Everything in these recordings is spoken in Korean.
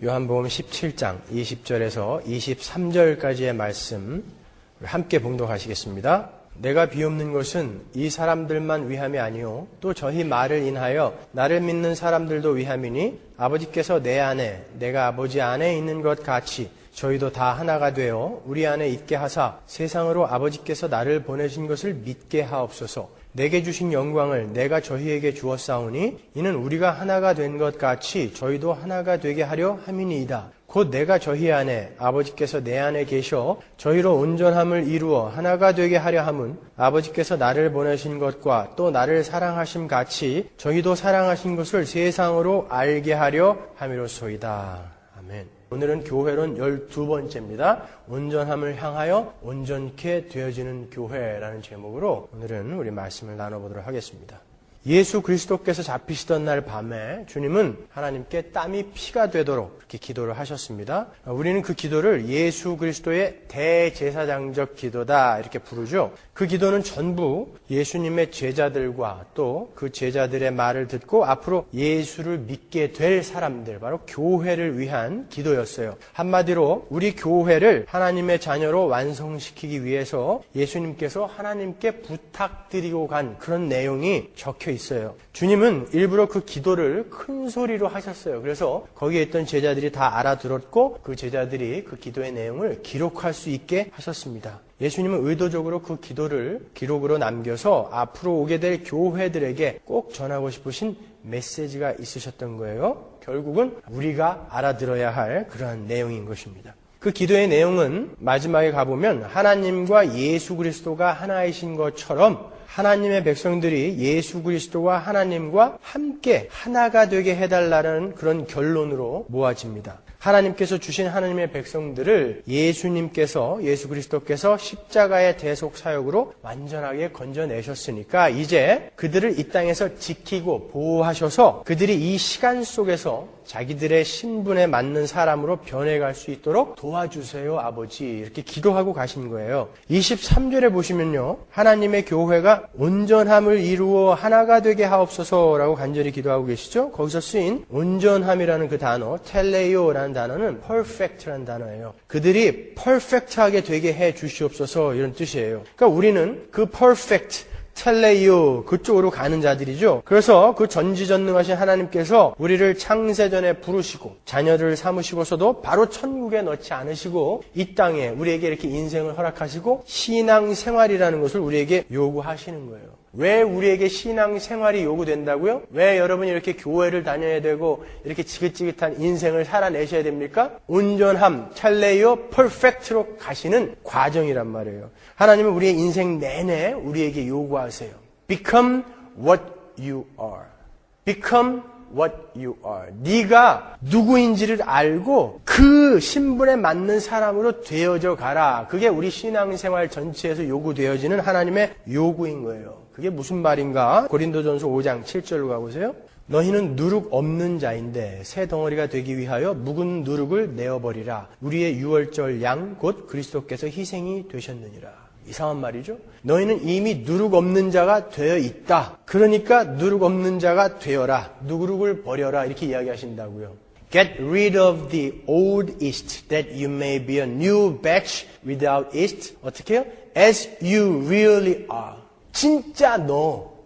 요한복음 17장 20절에서 23절까지의 말씀 함께 봉독하시겠습니다. 내가 비옵는 것은 이 사람들만 위함이 아니요 또 저희 말을 인하여 나를 믿는 사람들도 위함이니 아버지께서 내 안에 내가 아버지 안에 있는 것 같이 저희도 다 하나가 되어 우리 안에 있게 하사 세상으로 아버지께서 나를 보내신 것을 믿게 하옵소서. 내게 주신 영광을 내가 저희에게 주었사오니 이는 우리가 하나가 된 것 같이 저희도 하나가 되게 하려 함이니이다. 곧 내가 저희 안에 아버지께서 내 안에 계셔 저희로 온전함을 이루어 하나가 되게 하려 함은 아버지께서 나를 보내신 것과 또 나를 사랑하심 같이 저희도 사랑하신 것을 세상으로 알게 하려 함이로소이다. 아멘. 오늘은 교회론 12번째입니다. 온전함을 향하여 온전케 되어지는 교회라는 제목으로 오늘은 우리 말씀을 나눠보도록 하겠습니다. 예수 그리스도께서 잡히시던 날 밤에 주님은 하나님께 땀이 피가 되도록 그렇게 기도를 하셨습니다. 우리는 그 기도를 예수 그리스도의 대제사장적 기도다 이렇게 부르죠. 그 기도는 전부 예수님의 제자들과 또 그 제자들의 말을 듣고 앞으로 예수를 믿게 될 사람들, 바로 교회를 위한 기도였어요. 한마디로 우리 교회를 하나님의 자녀로 완성시키기 위해서 예수님께서 하나님께 부탁드리고 간 그런 내용이 적혀 있어요. 주님은 일부러 그 기도를 큰 소리로 하셨어요. 그래서 거기에 있던 제자들이 다 알아들었고 그 제자들이 그 기도의 내용을 기록할 수 있게 하셨습니다. 예수님은 의도적으로 그 기도를 기록으로 남겨서 앞으로 오게 될 교회들에게 꼭 전하고 싶으신 메시지가 있으셨던 거예요. 결국은 우리가 알아들어야 할 그러한 내용인 것입니다. 그 기도의 내용은 마지막에 가보면 하나님과 예수 그리스도가 하나이신 것처럼 하나님의 백성들이 예수 그리스도와 하나님과 함께 하나가 되게 해달라는 그런 결론으로 모아집니다. 하나님께서 주신 하나님의 백성들을 예수 그리스도께서 십자가의 대속 사역으로 완전하게 건져내셨으니까 이제 그들을 이 땅에서 지키고 보호하셔서 그들이 이 시간 속에서 자기들의 신분에 맞는 사람으로 변해갈 수 있도록 도와주세요, 아버지. 이렇게 기도하고 가신 거예요. 23절에 보시면요. 하나님의 교회가 온전함을 이루어 하나가 되게 하옵소서라고 간절히 기도하고 계시죠. 거기서 쓰인 온전함이라는 그 단어, 텔레이오라는 단어는 perfect라는 단어예요. 그들이 perfect하게 되게 해 주시옵소서 이런 뜻이에요. 그러니까 우리는 그 perfect, 텔레이오 그쪽으로 가는 자들이죠. 그래서 그 전지전능하신 하나님께서 우리를 창세전에 부르시고 자녀를 삼으시고서도 바로 천국에 넣지 않으시고 이 땅에 우리에게 이렇게 인생을 허락하시고 신앙생활이라는 것을 우리에게 요구하시는 거예요. 왜 우리에게 신앙생활이 요구된다고요? 왜 여러분이 이렇게 교회를 다녀야 되고 이렇게 지긋지긋한 인생을 살아내셔야 됩니까? 온전함, 텔레이오, 퍼펙트로 가시는 과정이란 말이에요. 하나님은 우리의 인생 내내 우리에게 요구하세요. Become what you are. Become what you are. 네가 누구인지를 알고 그 신분에 맞는 사람으로 되어져 가라. 그게 우리 신앙생활 전체에서 요구되어지는 하나님의 요구인 거예요. 그게 무슨 말인가? 고린도전서 5장 7절로 가보세요. 너희는 누룩 없는 자인데 새 덩어리가 되기 위하여 묵은 누룩을 내어버리라. 우리의 유월절 양 곧 그리스도께서 희생이 되셨느니라. 이상한 말이죠. 너희는 이미 누룩 없는 자가 되어 있다. 그러니까 누룩 없는 자가 되어라. 누룩을 버려라. 이렇게 이야기하신다고요. Get rid of the old yeast that you may be a new batch without yeast. 어떻게 해요? As you really are. 진짜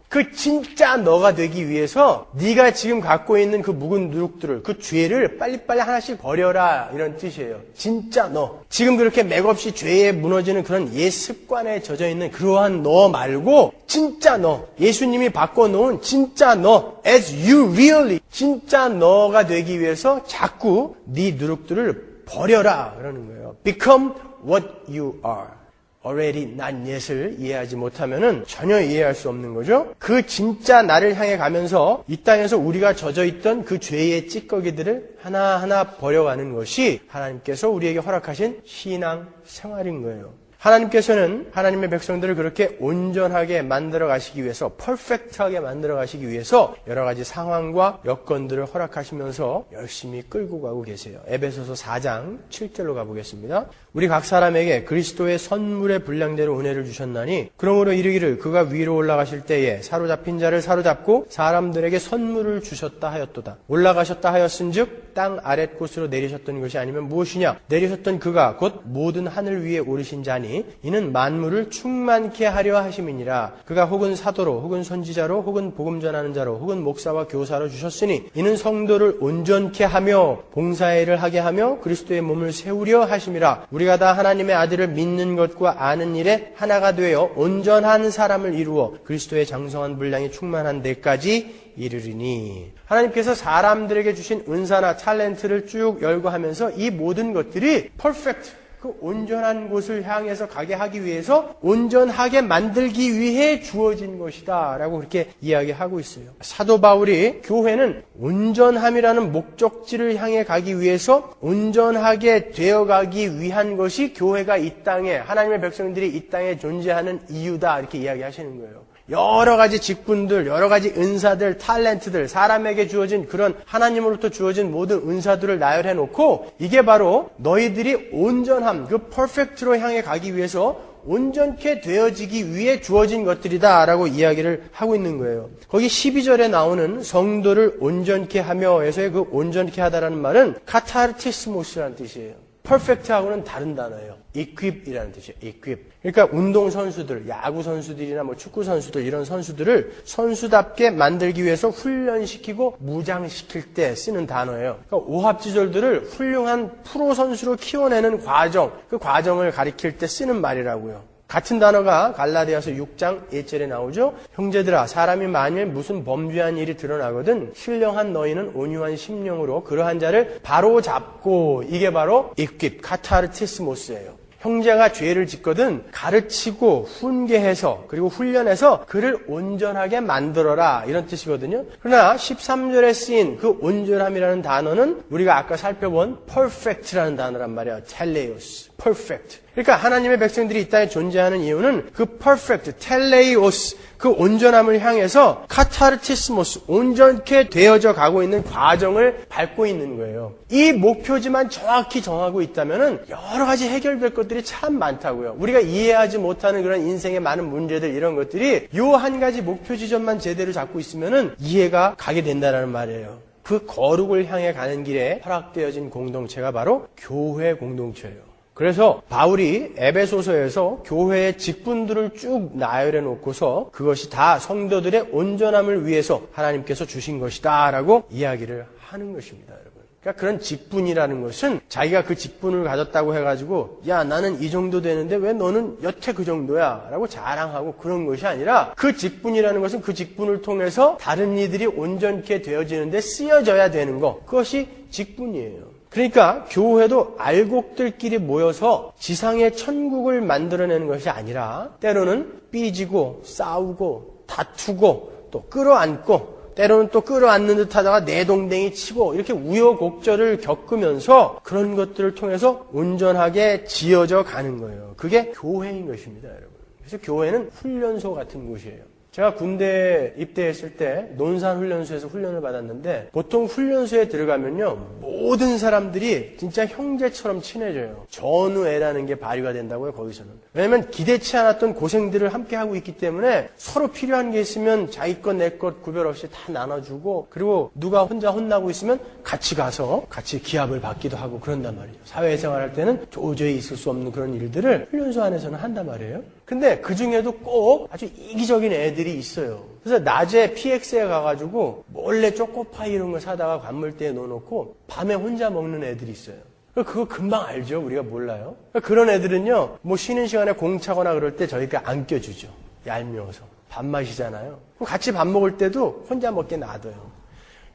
그 진짜 너가 되기 위해서 네가 지금 갖고 있는 그 묵은 누룩들을, 그 죄를 빨리빨리 하나씩 버려라 이런 뜻이에요. 진짜 너. 지금 그렇게 맥없이 죄에 무너지는 그런 옛 습관에 젖어 있는 그러한 너 말고 진짜 너. 예수님이 바꿔놓은 진짜 너. As you really. 진짜 너가 되기 위해서 자꾸 네 누룩들을 버려라 그러는 거예요. Become what you are. already not yet을 이해하지 못하면은 전혀 이해할 수 없는 거죠. 그 진짜 나를 향해 가면서 이 땅에서 우리가 젖어 있던 그 죄의 찌꺼기들을 하나하나 버려가는 것이 하나님께서 우리에게 허락하신 신앙 생활인 거예요. 하나님께서는 하나님의 백성들을 그렇게 온전하게 만들어 가시기 위해서, 퍼펙트하게 만들어 가시기 위해서 여러 가지 상황과 여건들을 허락하시면서 열심히 끌고 가고 계세요. 에베소서 4장 7절로 가보겠습니다. 우리 각 사람에게 그리스도의 선물의 분량대로 은혜를 주셨나니 그러므로 이르기를 그가 위로 올라가실 때에 사로잡힌 자를 사로잡고 사람들에게 선물을 주셨다 하였도다. 올라가셨다 하였은즉 땅 아랫곳으로 내리셨던 것이 아니면 무엇이냐? 내리셨던 그가 곧 모든 하늘 위에 오르신 자니 이는 만물을 충만케 하려 하심이니라. 그가 혹은 사도로 혹은 선지자로 혹은 복음 전하는 자로 혹은 목사와 교사로 주셨으니 이는 성도를 온전케 하며 봉사의 일을 하게 하며 그리스도의 몸을 세우려 하심이라. 우리가 다 하나님의 아들을 믿는 것과 아는 일에 하나가 되어 온전한 사람을 이루어 그리스도의 장성한 분량이 충만한 데까지 이르리니. 하나님께서 사람들에게 주신 은사나 탤런트를 쭉 열거하면서 이 모든 것들이 퍼펙트, 그 온전한 곳을 향해서 가게 하기 위해서 온전하게 만들기 위해 주어진 것이다 라고 그렇게 이야기하고 있어요. 사도 바울이 교회는 온전함이라는 목적지를 향해 가기 위해서 온전하게 되어가기 위한 것이 교회가 이 땅에, 하나님의 백성들이 이 땅에 존재하는 이유다 이렇게 이야기하시는 거예요. 여러 가지 직분들, 여러 가지 은사들, 탤런트들, 사람에게 주어진 그런 하나님으로부터 주어진 모든 은사들을 나열해 놓고 이게 바로 너희들이 온전함, 그 퍼펙트로 향해 가기 위해서 온전케 되어지기 위해 주어진 것들이다 라고 이야기를 하고 있는 거예요. 거기 12절에 나오는 성도를 온전케 하며에서의 그 온전케 하다라는 말은 카타르티스모스라는 뜻이에요. 퍼펙트하고는 다른 단어예요. equip이라는 뜻이에요. equip. 그러니까 운동선수들, 야구선수들이나 축구선수들 이런 선수들을 선수답게 만들기 위해서 훈련시키고 무장시킬 때 쓰는 단어예요. 그러니까 오합지졸들을 훌륭한 프로 선수로 키워내는 과정, 그 과정을 가리킬 때 쓰는 말이라고요. 같은 단어가 갈라디아서 6장 1절에 나오죠. 형제들아, 사람이 만일 무슨 범죄한 일이 드러나거든 신령한 너희는 온유한 심령으로 그러한 자를 바로 잡고, 이게 바로 equip, 카타르티스모스예요. 형제가 죄를 짓거든 가르치고 훈계해서 그리고 훈련해서 그를 온전하게 만들어라 이런 뜻이거든요. 그러나 13절에 쓰인 그 온전함이라는 단어는 우리가 아까 살펴본 perfect라는 단어란 말이에요. 텔레오스, perfect. 그러니까 하나님의 백성들이 이 땅에 존재하는 이유는 그 perfect, 텔레오스, 그 온전함을 향해서 카타르티스모스, 온전케 되어져 가고 있는 과정을 밟고 있는 거예요. 이 목표지만 정확히 정하고 있다면 여러 가지 해결될 것들이 참 많다고요. 우리가 이해하지 못하는 그런 인생의 많은 문제들, 이런 것들이 요 한 가지 목표 지점만 제대로 잡고 있으면 이해가 가게 된다는 말이에요. 그 거룩을 향해 가는 길에 허락되어진 공동체가 바로 교회 공동체예요. 그래서 바울이 에베소서에서 교회의 직분들을 쭉 나열해 놓고서 그것이 다 성도들의 온전함을 위해서 하나님께서 주신 것이다 라고 이야기를 하는 것입니다, 여러분. 그러니까 그런 직분이라는 것은 자기가 그 직분을 가졌다고 해가지고 야, 나는 이 정도 되는데 왜 너는 여태 그 정도야 라고 자랑하고 그런 것이 아니라, 그 직분이라는 것은 그 직분을 통해서 다른 이들이 온전케 되어지는데 쓰여져야 되는 것, 그것이 직분이에요. 그러니까 교회도 알곡들끼리 모여서 지상의 천국을 만들어내는 것이 아니라 때로는 삐지고 싸우고 다투고 또 끌어안고 때로는 또 끌어안는 듯 하다가 내동댕이 치고 이렇게 우여곡절을 겪으면서 그런 것들을 통해서 온전하게 지어져 가는 거예요. 그게 교회인 것입니다, 여러분. 그래서 교회는 훈련소 같은 곳이에요. 제가 군대 입대했을 때 논산훈련소에서 훈련을 받았는데 보통 훈련소에 들어가면요 모든 사람들이 진짜 형제처럼 친해져요. 전우애라는 게 발휘가 된다고요, 거기서는. 왜냐하면 기대치 않았던 고생들을 함께 하고 있기 때문에 서로 필요한 게 있으면 자기 것 내 것 구별 없이 다 나눠주고, 그리고 누가 혼자 혼나고 있으면 같이 가서 같이 기합을 받기도 하고 그런단 말이에요. 사회생활할 때는 도저히 있을 수 없는 그런 일들을 훈련소 안에서는 한단 말이에요. 근데 그 중에도 꼭 아주 이기적인 애들이 있어요. 그래서 낮에 PX에 가가지고 몰래 초코파이 이런 거 사다가 관물대에 넣어놓고 밤에 혼자 먹는 애들이 있어요. 그거 금방 알죠? 우리가 몰라요? 그런 애들은요, 쉬는 시간에 공 차거나 그럴 때 저희가 안 껴주죠. 얄미워서. 밥맛이잖아요. 같이 밥 먹을 때도 혼자 먹게 놔둬요.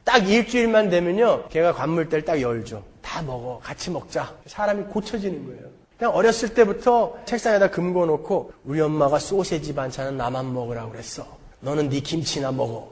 딱 일주일만 되면요, 걔가 관물대를 딱 열죠. 다 먹어. 같이 먹자. 사람이 고쳐지는 거예요. 그냥 어렸을 때부터 책상에다 금 고놓고 우리 엄마가 소세지 반찬은 나만 먹으라고 그랬어. 너는 네 김치나 먹어.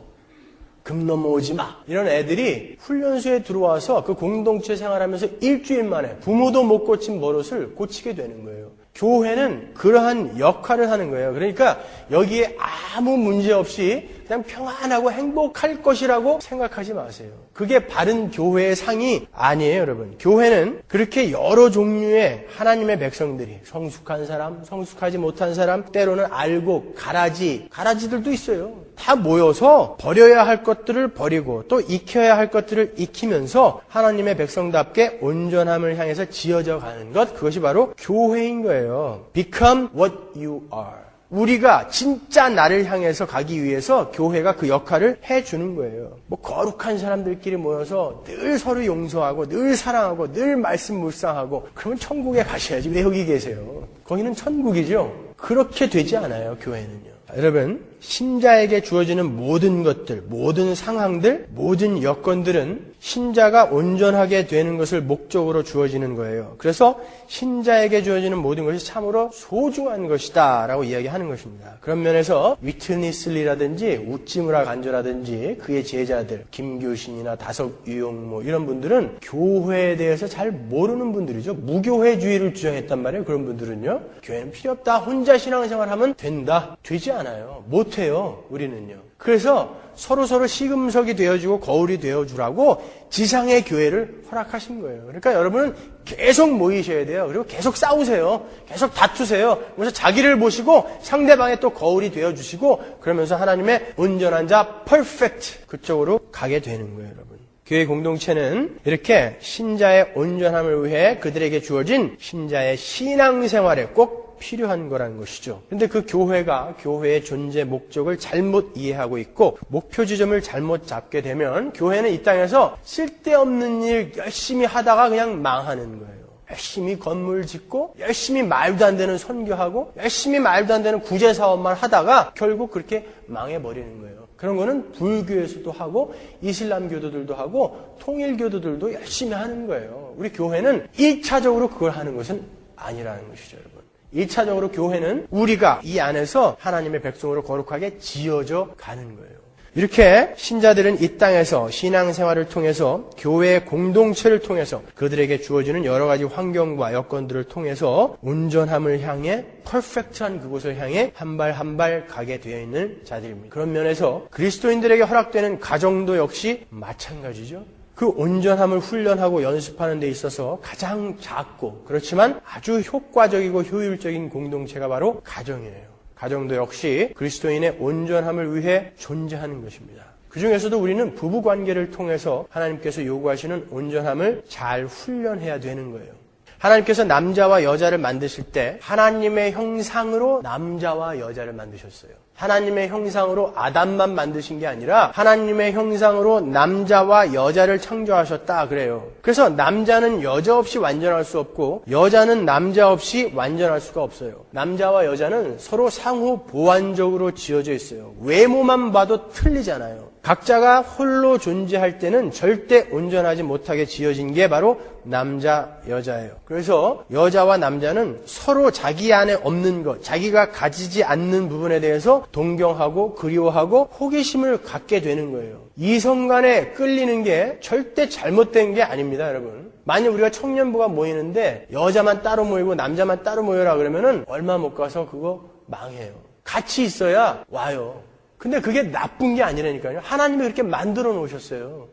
금 넘어오지 마. 이런 애들이 훈련소에 들어와서 그 공동체 생활하면서 일주일 만에 부모도 못 고친 버릇을 고치게 되는 거예요. 교회는 그러한 역할을 하는 거예요. 그러니까 여기에 아무 문제 없이 그냥 평안하고 행복할 것이라고 생각하지 마세요. 그게 바른 교회의 상이 아니에요, 여러분. 교회는 그렇게 여러 종류의 하나님의 백성들이 성숙한 사람, 성숙하지 못한 사람, 때로는 알고 가라지들도 있어요. 다 모여서 버려야 할 것들을 버리고 또 익혀야 할 것들을 익히면서 하나님의 백성답게 온전함을 향해서 지어져 가는 것, 그것이 바로 교회인 거예요. Become what you are. 우리가 진짜 나를 향해서 가기 위해서 교회가 그 역할을 해주는 거예요. 뭐 거룩한 사람들끼리 모여서 늘 서로 용서하고 늘 사랑하고 늘 말씀 묵상하고 그러면 천국에 가셔야지. 왜 여기 계세요? 거기는 천국이죠. 그렇게 되지 않아요, 교회는요. 여러분, 신자에게 주어지는 모든 것들, 모든 상황들, 모든 여건들은 신자가 온전하게 되는 것을 목적으로 주어지는 거예요. 그래서 신자에게 주어지는 모든 것이 참으로 소중한 것이다 라고 이야기하는 것입니다. 그런 면에서 위트니슬리라든지 우찌무라 간조라든지 그의 제자들, 김교신이나 다석유용 이런 분들은 교회에 대해서 잘 모르는 분들이죠. 무교회주의를 주장했단 말이에요. 그런 분들은요. 교회는 필요 없다. 혼자 신앙생활하면 된다. 되지 않아요. 못해요. 우리는요. 그래서 서로 시금석이 되어주고 거울이 되어주라고 지상의 교회를 허락하신 거예요. 그러니까 여러분은 계속 모이셔야 돼요. 그리고 계속 싸우세요. 계속 다투세요. 그래서 자기를 보시고 상대방의 또 거울이 되어주시고 그러면서 하나님의 온전한 자, 퍼펙트 그쪽으로 가게 되는 거예요, 여러분. 교회 공동체는 이렇게 신자의 온전함을 위해 그들에게 주어진 신자의 신앙생활에 꼭 필요한 거라는 것이죠. 그런데 그 교회가 교회의 존재 목적을 잘못 이해하고 있고 목표 지점을 잘못 잡게 되면 교회는 이 땅에서 쓸데없는 일 열심히 하다가 그냥 망하는 거예요. 열심히 건물 짓고 열심히 말도 안 되는 선교하고 열심히 말도 안 되는 구제사업만 하다가 결국 그렇게 망해버리는 거예요. 그런 거는 불교에서도 하고 이슬람 교도들도 하고 통일 교도들도 열심히 하는 거예요. 우리 교회는 1차적으로 그걸 하는 것은 아니라는 것이죠, 여러분. 1차적으로 교회는 우리가 이 안에서 하나님의 백성으로 거룩하게 지어져 가는 거예요. 이렇게 신자들은 이 땅에서 신앙생활을 통해서 교회의 공동체를 통해서 그들에게 주어지는 여러 가지 환경과 여건들을 통해서 온전함을 향해 퍼펙트한 그곳을 향해 한 발 한 발 가게 되어 있는 자들입니다. 그런 면에서 그리스도인들에게 허락되는 가정도 역시 마찬가지죠. 그 온전함을 훈련하고 연습하는 데 있어서 가장 작고 그렇지만 아주 효과적이고 효율적인 공동체가 바로 가정이에요. 가정도 역시 그리스도인의 온전함을 위해 존재하는 것입니다. 그 중에서도 우리는 부부관계를 통해서 하나님께서 요구하시는 온전함을 잘 훈련해야 되는 거예요. 하나님께서 남자와 여자를 만드실 때 하나님의 형상으로 남자와 여자를 만드셨어요. 하나님의 형상으로 아담만 만드신 게 아니라 하나님의 형상으로 남자와 여자를 창조하셨다 그래요. 그래서 남자는 여자 없이 완전할 수 없고 여자는 남자 없이 완전할 수가 없어요. 남자와 여자는 서로 상호 보완적으로 지어져 있어요. 외모만 봐도 틀리잖아요. 각자가 홀로 존재할 때는 절대 온전하지 못하게 지어진 게 바로 남자, 여자예요. 그래서 여자와 남자는 서로 자기 안에 없는 것, 자기가 가지지 않는 부분에 대해서 동경하고 그리워하고 호기심을 갖게 되는 거예요. 이성 간에 끌리는 게 절대 잘못된 게 아닙니다, 여러분. 만약 우리가 청년부가 모이는데 여자만 따로 모이고 남자만 따로 모여라 그러면은 얼마 못 가서 그거 망해요. 같이 있어야 와요. 근데 그게 나쁜 게 아니라니까요. 하나님이 그렇게 만들어 놓으셨어요.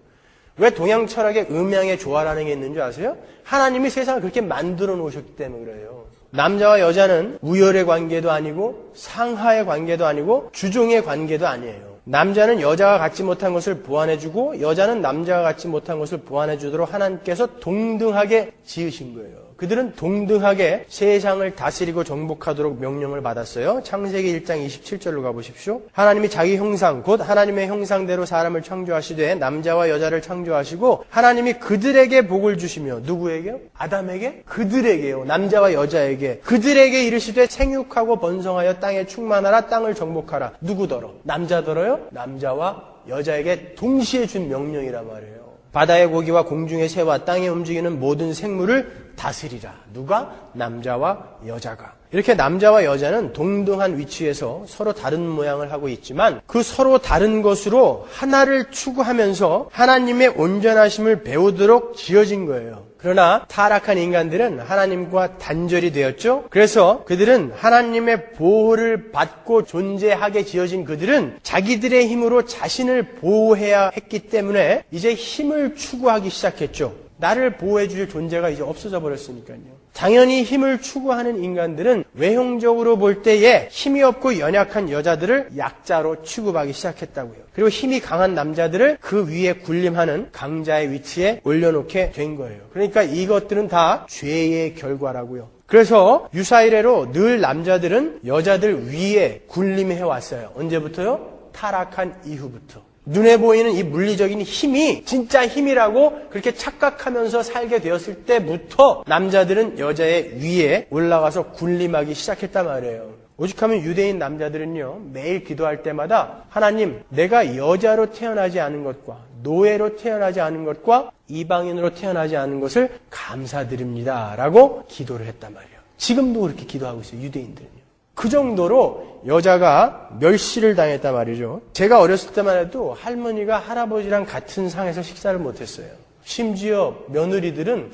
왜 동양 철학에 음양의 조화라는 게 있는 줄 아세요? 하나님이 세상을 그렇게 만들어 놓으셨기 때문에 그래요. 남자와 여자는 우열의 관계도 아니고 상하의 관계도 아니고 주종의 관계도 아니에요. 남자는 여자가 갖지 못한 것을 보완해주고 여자는 남자가 갖지 못한 것을 보완해주도록 하나님께서 동등하게 지으신 거예요. 그들은 동등하게 세상을 다스리고 정복하도록 명령을 받았어요. 창세기 1장 27절로 가보십시오. 하나님이 자기 형상 곧 하나님의 형상대로 사람을 창조하시되 남자와 여자를 창조하시고 하나님이 그들에게 복을 주시며 누구에게요? 아담에게? 그들에게요. 남자와 여자에게. 그들에게 이르시되 생육하고 번성하여 땅에 충만하라 땅을 정복하라. 누구더러? 남자더러요? 남자와 여자에게 동시에 준 명령이란 말이에요. 바다의 고기와 공중의 새와 땅에 움직이는 모든 생물을 다스리라. 누가? 남자와 여자가. 이렇게 남자와 여자는 동등한 위치에서 서로 다른 모양을 하고 있지만 그 서로 다른 것으로 하나를 추구하면서 하나님의 온전하심을 배우도록 지어진 거예요. 그러나 타락한 인간들은 하나님과 단절이 되었죠. 그래서 그들은 하나님의 보호를 받고 존재하게 지어진 그들은 자기들의 힘으로 자신을 보호해야 했기 때문에 이제 힘을 추구하기 시작했죠. 나를 보호해 줄 존재가 이제 없어져 버렸으니까요. 당연히 힘을 추구하는 인간들은 외형적으로 볼 때에 힘이 없고 연약한 여자들을 약자로 취급하기 시작했다고요. 그리고 힘이 강한 남자들을 그 위에 군림하는 강자의 위치에 올려놓게 된 거예요. 그러니까 이것들은 다 죄의 결과라고요. 그래서 유사이래로 늘 남자들은 여자들 위에 군림해 왔어요. 언제부터요? 타락한 이후부터. 눈에 보이는 이 물리적인 힘이 진짜 힘이라고 그렇게 착각하면서 살게 되었을 때부터 남자들은 여자의 위에 올라가서 군림하기 시작했단 말이에요. 오죽하면 유대인 남자들은요, 매일 기도할 때마다 하나님, 내가 여자로 태어나지 않은 것과 노예로 태어나지 않은 것과 이방인으로 태어나지 않은 것을 감사드립니다 라고 기도를 했단 말이에요. 지금도 그렇게 기도하고 있어요, 유대인들은요. 그 정도로 여자가 멸시를 당했단 말이죠. 제가 어렸을 때만 해도 할머니가 할아버지랑 같은 상에서 식사를 못했어요. 심지어 며느리들은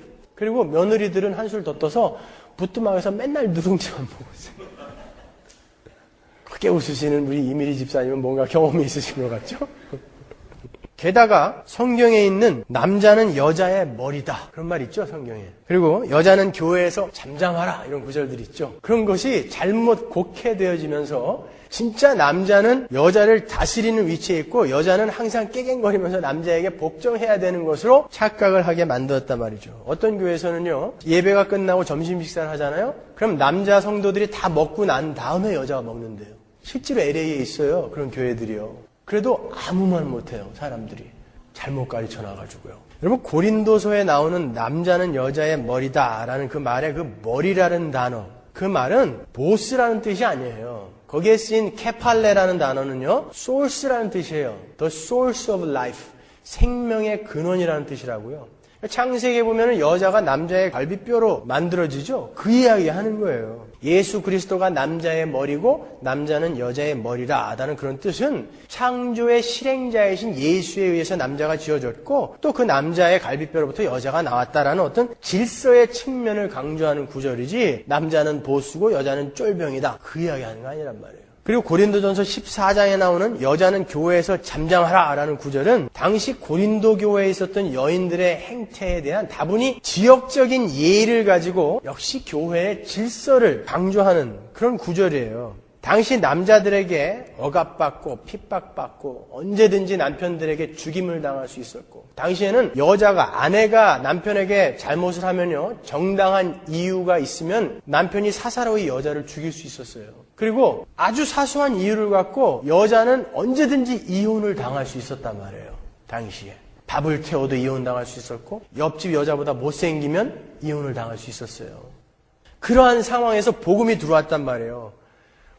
한술 더 떠서 부뚜막에서 맨날 누룽지만 먹었어요. 크게 웃으시는 우리 이미리 집사님은 뭔가 경험이 있으신 것 같죠? 게다가 성경에 있는 남자는 여자의 머리다. 그런 말 있죠, 성경에. 그리고 여자는 교회에서 잠잠하라. 이런 구절들이 있죠. 그런 것이 잘못 곡해되어지면서 진짜 남자는 여자를 다스리는 위치에 있고 여자는 항상 깨갱거리면서 남자에게 복종해야 되는 것으로 착각을 하게 만들었단 말이죠. 어떤 교회에서는요, 예배가 끝나고 점심 식사를 하잖아요. 그럼 남자 성도들이 다 먹고 난 다음에 여자가 먹는데요. 실제로 LA에 있어요. 그런 교회들이요. 그래도 아무 말 못해요, 사람들이. 잘못 가르쳐 놔가지고요. 여러분, 고린도서에 나오는 남자는 여자의 머리다라는 그 말의 그 머리라는 단어, 그 말은 보스라는 뜻이 아니에요. 거기에 쓰인 케팔레라는 단어는요, source라는 뜻이에요. The source of life. 생명의 근원이라는 뜻이라고요. 창세기에 보면 여자가 남자의 갈비뼈로 만들어지죠? 그 이야기 하는 거예요. 예수 그리스도가 남자의 머리고 남자는 여자의 머리라 라는 그런 뜻은 창조의 실행자이신 예수에 의해서 남자가 지어졌고 또 그 남자의 갈비뼈로부터 여자가 나왔다라는 어떤 질서의 측면을 강조하는 구절이지 남자는 보수고 여자는 쫄병이다. 그 이야기 하는 거 아니란 말이에요. 그리고 고린도전서 14장에 나오는 여자는 교회에서 잠잠하라 라는 구절은 당시 고린도 교회에 있었던 여인들의 행태에 대한 다분히 지역적인 예의를 가지고 역시 교회의 질서를 강조하는 그런 구절이에요. 당시 남자들에게 억압받고 핍박받고 언제든지 남편들에게 죽임을 당할 수 있었고 당시에는 아내가 남편에게 잘못을 하면요 정당한 이유가 있으면 남편이 사사로이 여자를 죽일 수 있었어요. 그리고 아주 사소한 이유를 갖고 여자는 언제든지 이혼을 당할 수 있었단 말이에요. 당시에 밥을 태워도 이혼당할 수 있었고 옆집 여자보다 못생기면 이혼을 당할 수 있었어요. 그러한 상황에서 복음이 들어왔단 말이에요.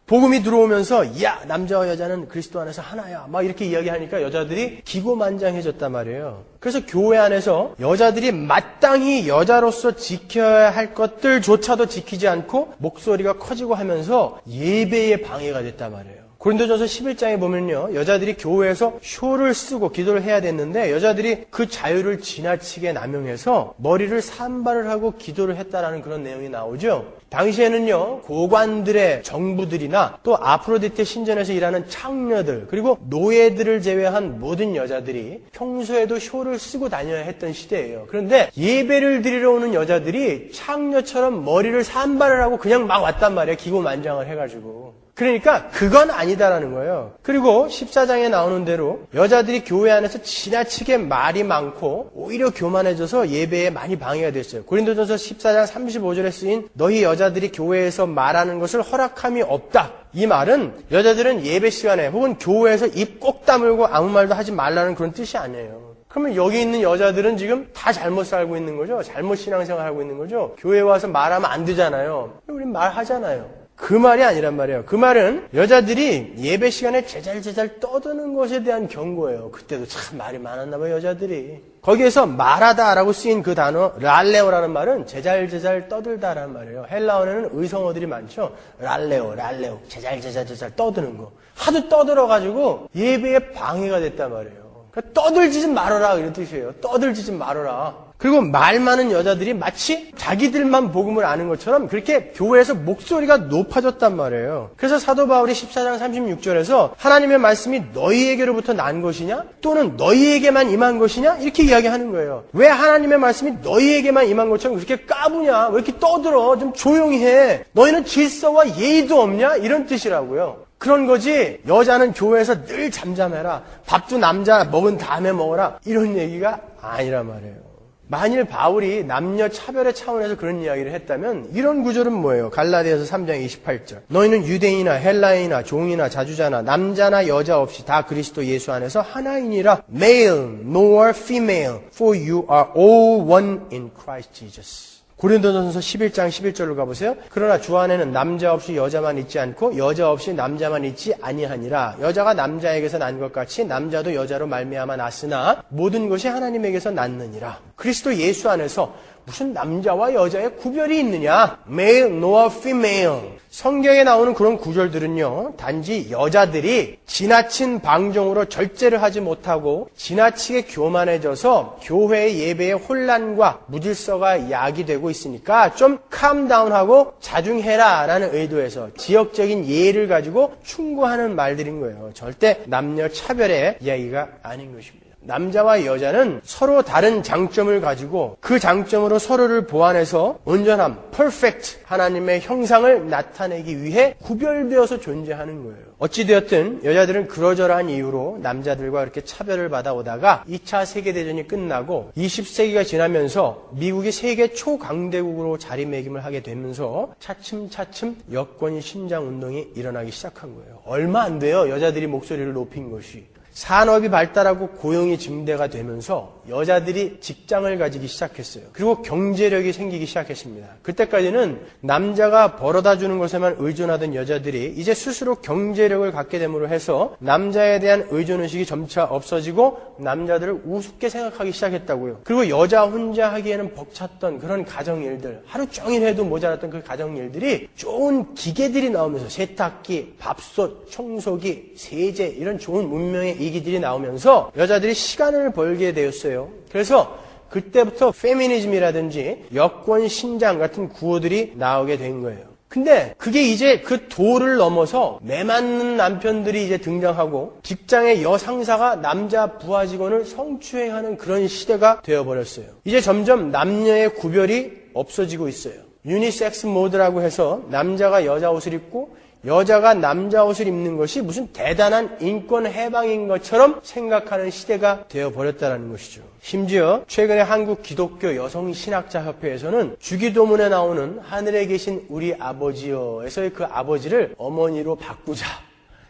복음이 들어오면서 야 남자와 여자는 그리스도 안에서 하나야 막 이렇게 이야기하니까 여자들이 기고만장해졌단 말이에요. 그래서 교회 안에서 여자들이 마땅히 여자로서 지켜야 할 것들조차도 지키지 않고 목소리가 커지고 하면서 예배에 방해가 됐단 말이에요. 고린도전서 11장에 보면요. 여자들이 교회에서 쇼를 쓰고 기도를 해야 됐는데 여자들이 그 자유를 지나치게 남용해서 머리를 산발을 하고 기도를 했다라는 그런 내용이 나오죠. 당시에는요. 고관들의 정부들이나 또 아프로디테 신전에서 일하는 창녀들 그리고 노예들을 제외한 모든 여자들이 평소에도 쇼를 쓰고 다녀야 했던 시대예요. 그런데 예배를 드리러 오는 여자들이 창녀처럼 머리를 산발을 하고 그냥 막 왔단 말이에요. 기고만장을 해가지고. 그러니까 그건 아니다라는 거예요. 그리고 14장에 나오는 대로 여자들이 교회 안에서 지나치게 말이 많고 오히려 교만해져서 예배에 많이 방해가 됐어요. 고린도전서 14장 35절에 쓰인 너희 여자들이 교회에서 말하는 것을 허락함이 없다. 이 말은 여자들은 예배 시간에 혹은 교회에서 입 꼭 다물고 아무 말도 하지 말라는 그런 뜻이 아니에요. 그러면 여기 있는 여자들은 지금 다 잘못 살고 있는 거죠. 잘못 신앙생활 하고 있는 거죠. 교회 와서 말하면 안 되잖아요. 우린 말하잖아요. 그 말이 아니란 말이에요. 그 말은 여자들이 예배 시간에 제잘제잘 떠드는 것에 대한 경고예요. 그때도 참 말이 많았나 봐요, 여자들이. 거기에서 말하다라고 쓰인 그 단어 랄레오라는 말은 제잘제잘 떠들다라는 말이에요. 헬라어에는 의성어들이 많죠. 랄레오 제잘제잘 떠드는 거. 하도 떠들어가지고 예배에 방해가 됐단 말이에요. 그러니까 떠들지 좀 말아라 이런 뜻이에요. 떠들지 좀 말아라. 그리고 말 많은 여자들이 마치 자기들만 복음을 아는 것처럼 그렇게 교회에서 목소리가 높아졌단 말이에요. 그래서 사도 바울이 14장 36절에서 하나님의 말씀이 너희에게로부터 난 것이냐? 또는 너희에게만 임한 것이냐? 이렇게 이야기하는 거예요. 왜 하나님의 말씀이 너희에게만 임한 것처럼 그렇게 까부냐? 왜 이렇게 떠들어? 좀 조용히 해. 너희는 질서와 예의도 없냐? 이런 뜻이라고요. 그런 거지 여자는 교회에서 늘 잠잠해라. 밥도 남자 먹은 다음에 먹어라. 이런 얘기가 아니란 말이에요. 만일 바울이 남녀 차별의 차원에서 그런 이야기를 했다면 이런 구절은 뭐예요? 갈라디아서 3장 28절. 너희는 유대인이나 헬라인이나 종이나 자주자나 남자나 여자 없이 다 그리스도 예수 안에서 하나이니라. Male nor female, for you are all one in Christ Jesus. 고린도전서 11장 11절로 가보세요. 그러나 주 안에는 남자 없이 여자만 있지 않고 여자 없이 남자만 있지 아니하니라. 여자가 남자에게서 난 것 같이 남자도 여자로 말미암아 났으나 모든 것이 하나님에게서 났느니라. 그리스도 예수 안에서 무슨 남자와 여자의 구별이 있느냐? Male nor female. 성경에 나오는 그런 구절들은요, 단지 여자들이 지나친 방종으로 절제를 하지 못하고 지나치게 교만해져서 교회의 예배에 혼란과 무질서가 야기되고 있으니까 좀 캄다운하고 자중해라 라는 의도에서 지역적인 예의를 가지고 충고하는 말들인 거예요. 절대 남녀 차별의 이야기가 아닌 것입니다. 남자와 여자는 서로 다른 장점을 가지고 그 장점으로 서로를 보완해서 온전함, perfect 하나님의 형상을 나타내기 위해 구별되어서 존재하는 거예요. 어찌되었든 여자들은 그러저러한 이유로 남자들과 이렇게 차별을 받아오다가 2차 세계대전이 끝나고 20세기가 지나면서 미국이 세계 초강대국으로 자리매김을 하게 되면서 차츰차츰 여권 신장 운동이 일어나기 시작한 거예요. 얼마 안 돼요. 여자들이 목소리를 높인 것이. 산업이 발달하고 고용이 증대가 되면서 여자들이 직장을 가지기 시작했어요. 그리고 경제력이 생기기 시작했습니다. 그때까지는 남자가 벌어다 주는 것에만 의존하던 여자들이 이제 스스로 경제력을 갖게 됨으로 해서 남자에 대한 의존의식이 점차 없어지고 남자들을 우습게 생각하기 시작했다고요. 그리고 여자 혼자 하기에는 벅찼던 그런 가정일들, 하루 종일 해도 모자랐던 그 가정일들이 좋은 기계들이 나오면서 세탁기, 밥솥, 청소기, 세제 이런 좋은 문명의 이기들이 나오면서 여자들이 시간을 벌게 되었어요. 그래서 그때부터 페미니즘이라든지 여권 신장 같은 구호들이 나오게 된 거예요. 근데 그게 이제 그 도를 넘어서 매맞는 남편들이 이제 등장하고 직장의 여상사가 남자 부하 직원을 성추행하는 그런 시대가 되어버렸어요. 이제 점점 남녀의 구별이 없어지고 있어요. 유니섹스 모드라고 해서 남자가 여자 옷을 입고 여자가 남자 옷을 입는 것이 무슨 대단한 인권 해방인 것처럼 생각하는 시대가 되어버렸다는 것이죠. 심지어 최근에 한국 기독교 여성신학자협회에서는 주기도문에 나오는 하늘에 계신 우리 아버지여에서의 그 아버지를 어머니로 바꾸자.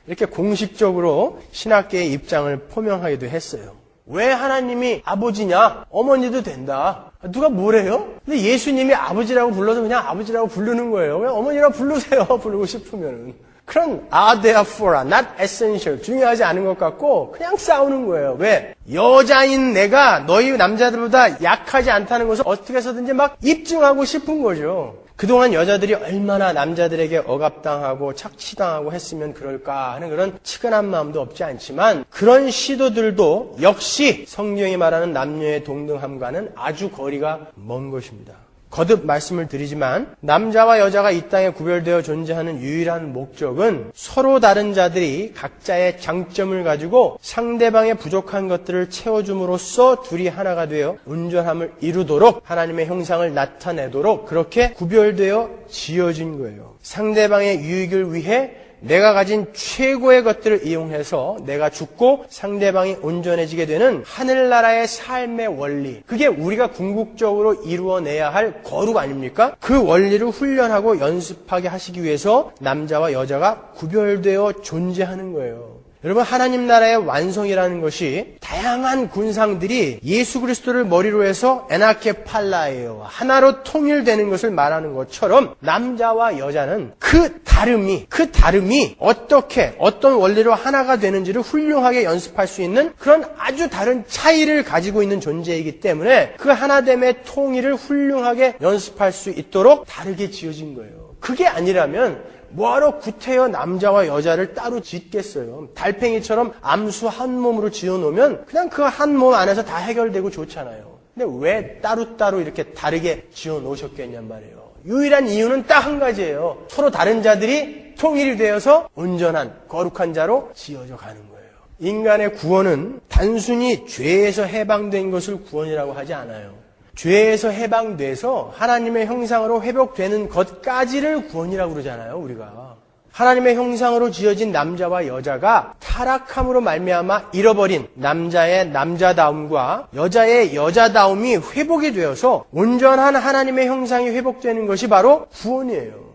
이렇게 공식적으로 신학계의 입장을 표명하기도 했어요. 왜 하나님이 아버지냐? 어머니도 된다. 누가 뭐래요? 근데 예수님이 아버지라고 불러서 그냥 아버지라고 부르는 거예요. 왜 어머니라고 부르세요? 부르고 싶으면. 그런 therefore, not essential, 중요하지 않은 것 같고 그냥 싸우는 거예요. 왜? 여자인 내가 너희 남자들보다 약하지 않다는 것을 어떻게 해서든지 막 입증하고 싶은 거죠. 그동안 여자들이 얼마나 남자들에게 억압당하고 착취당하고 했으면 그럴까 하는 그런 치근한 마음도 없지 않지만 그런 시도들도 역시 성경이 말하는 남녀의 동등함과는 아주 거리가 먼 것입니다. 거듭 말씀을 드리지만 남자와 여자가 이 땅에 구별되어 존재하는 유일한 목적은 서로 다른 자들이 각자의 장점을 가지고 상대방의 부족한 것들을 채워줌으로써 둘이 하나가 되어 온전함을 이루도록 하나님의 형상을 나타내도록 그렇게 구별되어 지어진 거예요. 상대방의 유익을 위해 내가 가진 최고의 것들을 이용해서 내가 죽고 상대방이 온전해지게 되는 하늘나라의 삶의 원리. 그게 우리가 궁극적으로 이루어내야 할 거룩 아닙니까? 그 원리를 훈련하고 연습하게 하시기 위해서 남자와 여자가 구별되어 존재하는 거예요. 여러분, 하나님 나라의 완성이라는 것이 다양한 군상들이 예수 그리스도를 머리로 해서 에나케 팔라예요. 하나로 통일되는 것을 말하는 것처럼 남자와 여자는 그 다름이 어떻게 어떤 원리로 하나가 되는지를 훌륭하게 연습할 수 있는 그런 아주 다른 차이를 가지고 있는 존재이기 때문에 그 하나됨의 통일을 훌륭하게 연습할 수 있도록 다르게 지어진 거예요. 그게 아니라면 뭐하러 구태여 남자와 여자를 따로 짓겠어요. 달팽이처럼 암수 한 몸으로 지어놓으면 그냥 그 한 몸 안에서 다 해결되고 좋잖아요. 근데 왜 따로따로 이렇게 다르게 지어 놓으셨겠냔 말이에요. 유일한 이유는 딱 한 가지예요. 서로 다른 자들이 통일이 되어서 온전한 거룩한 자로 지어져 가는 거예요. 인간의 구원은 단순히 죄에서 해방된 것을 구원이라고 하지 않아요. 죄에서 해방돼서 하나님의 형상으로 회복되는 것까지를 구원이라고 그러잖아요, 우리가. 하나님의 형상으로 지어진 남자와 여자가 타락함으로 말미암아 잃어버린 남자의 남자다움과 여자의 여자다움이 회복이 되어서 온전한 하나님의 형상이 회복되는 것이 바로 구원이에요.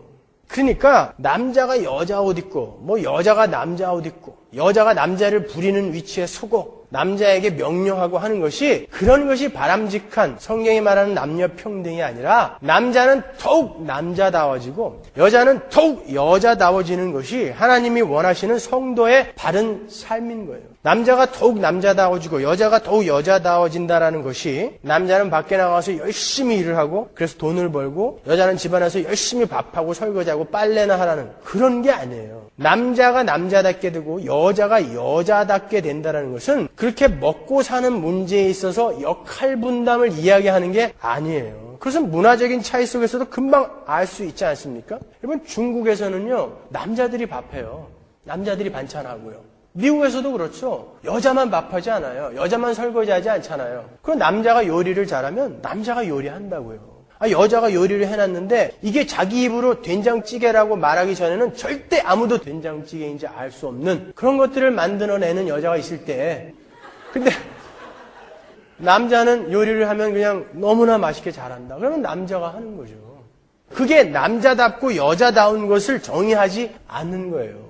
그러니까 남자가 여자 옷 입고 여자가 남자 옷 입고 여자가 남자를 부리는 위치에 서고 남자에게 명령하고 하는 것이 그런 것이 바람직한 성경이 말하는 남녀 평등이 아니라 남자는 더욱 남자다워지고 여자는 더욱 여자다워지는 것이 하나님이 원하시는 성도의 바른 삶인 거예요. 남자가 더욱 남자다워지고 여자가 더욱 여자다워진다라는 것이 남자는 밖에 나가서 열심히 일을 하고 그래서 돈을 벌고 여자는 집안에서 열심히 밥하고 설거지하고 빨래나 하라는 그런 게 아니에요. 남자가 남자답게 되고 여자가 여자답게 된다는 것은 그렇게 먹고 사는 문제에 있어서 역할 분담을 이야기하는 게 아니에요. 그것은 문화적인 차이 속에서도 금방 알 수 있지 않습니까? 여러분 중국에서는요 남자들이 밥해요. 남자들이 반찬하고요. 미국에서도 그렇죠. 여자만 밥하지 않아요. 여자만 설거지하지 않잖아요. 그럼 남자가 요리를 잘하면 남자가 요리한다고요. 여자가 요리를 해놨는데 이게 자기 입으로 된장찌개라고 말하기 전에는 절대 아무도 된장찌개인지 알 수 없는 그런 것들을 만들어내는 여자가 있을 때 근데 남자는 요리를 하면 그냥 너무나 맛있게 잘한다. 그러면 남자가 하는 거죠. 그게 남자답고 여자다운 것을 정의하지 않는 거예요.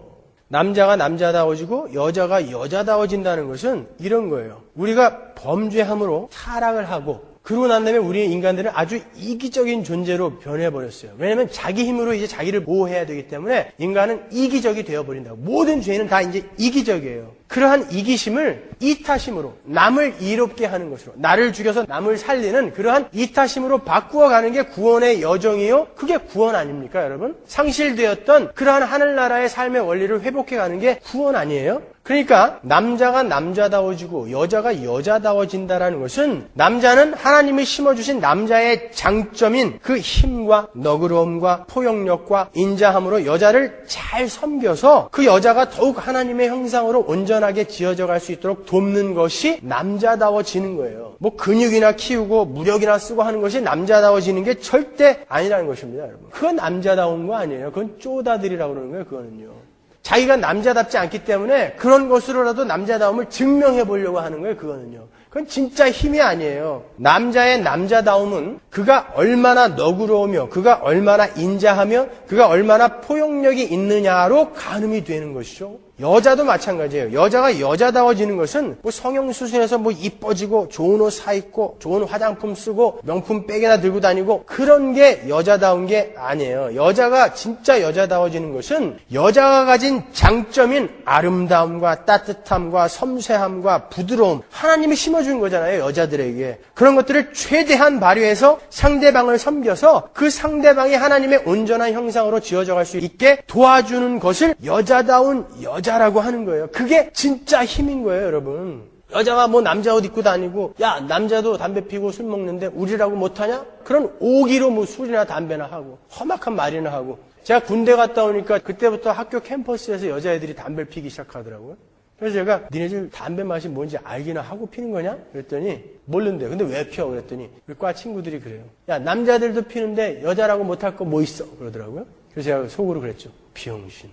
남자가 남자다워지고 여자가 여자다워진다는 것은 이런 거예요. 우리가 범죄함으로 타락을 하고 그러고 난 다음에 우리 인간들은 아주 이기적인 존재로 변해버렸어요. 왜냐하면 자기 힘으로 이제 자기를 보호해야 되기 때문에 인간은 이기적이 되어버린다고. 모든 죄는 다 이제 이기적이에요. 그러한 이기심을 이타심으로 남을 이롭게 하는 것으로 나를 죽여서 남을 살리는 그러한 이타심으로 바꾸어가는 게 구원의 여정이요. 그게 구원 아닙니까 여러분? 상실되었던 그러한 하늘나라의 삶의 원리를 회복해가는 게 구원 아니에요? 그러니까 남자가 남자다워지고 여자가 여자다워진다라는 것은 남자는 하나님이 심어주신 남자의 장점인 그 힘과 너그러움과 포용력과 인자함으로 여자를 잘 섬겨서 그 여자가 더욱 하나님의 형상으로 온전하게 지어져 갈 수 있도록 돕는 것이 남자다워지는 거예요. 근육이나 키우고 무력이나 쓰고 하는 것이 남자다워지는 게 절대 아니라는 것입니다, 여러분. 그건 남자다운 거 아니에요. 그건 쪼다들이라고 그러는 거예요, 그거는요. 자기가 남자답지 않기 때문에 그런 것으로라도 남자다움을 증명해 보려고 하는 거예요, 그거는요. 그건 진짜 힘이 아니에요. 남자의 남자다움은 그가 얼마나 너그러우며 그가 얼마나 인자하며 그가 얼마나 포용력이 있느냐로 가늠이 되는 것이죠. 여자도 마찬가지예요. 여자가 여자다워지는 것은 성형수술해서 이뻐지고 좋은 옷 사입고 좋은 화장품 쓰고 명품 백이나 들고 다니고 그런 게 여자다운 게 아니에요. 여자가 진짜 여자다워지는 것은 여자가 가진 장점인 아름다움과 따뜻함과 섬세함과 부드러움 하나님이 심어준 거잖아요. 여자들에게. 그런 것들을 최대한 발휘해서 상대방을 섬겨서 그 상대방이 하나님의 온전한 형상으로 지어져 갈 수 있게 도와주는 것을 여자다운 여자라고 하는 거예요. 그게 진짜 힘인 거예요, 여러분. 여자가 남자 옷 입고 다니고 야 남자도 담배 피고 술 먹는데 우리라고 못하냐? 그런 오기로 술이나 담배나 하고 험악한 말이나 하고 제가 군대 갔다 오니까 그때부터 학교 캠퍼스에서 여자애들이 담배를 피기 시작하더라고요. 그래서 제가 니네들 담배 맛이 뭔지 알기나 하고 피는 거냐? 그랬더니 모르는데 근데 왜 피워? 그랬더니 우리 과 친구들이 그래요. 야 남자들도 피는데 여자라고 못할 거 뭐 있어? 그러더라고요. 그래서 제가 속으로 그랬죠. 병신.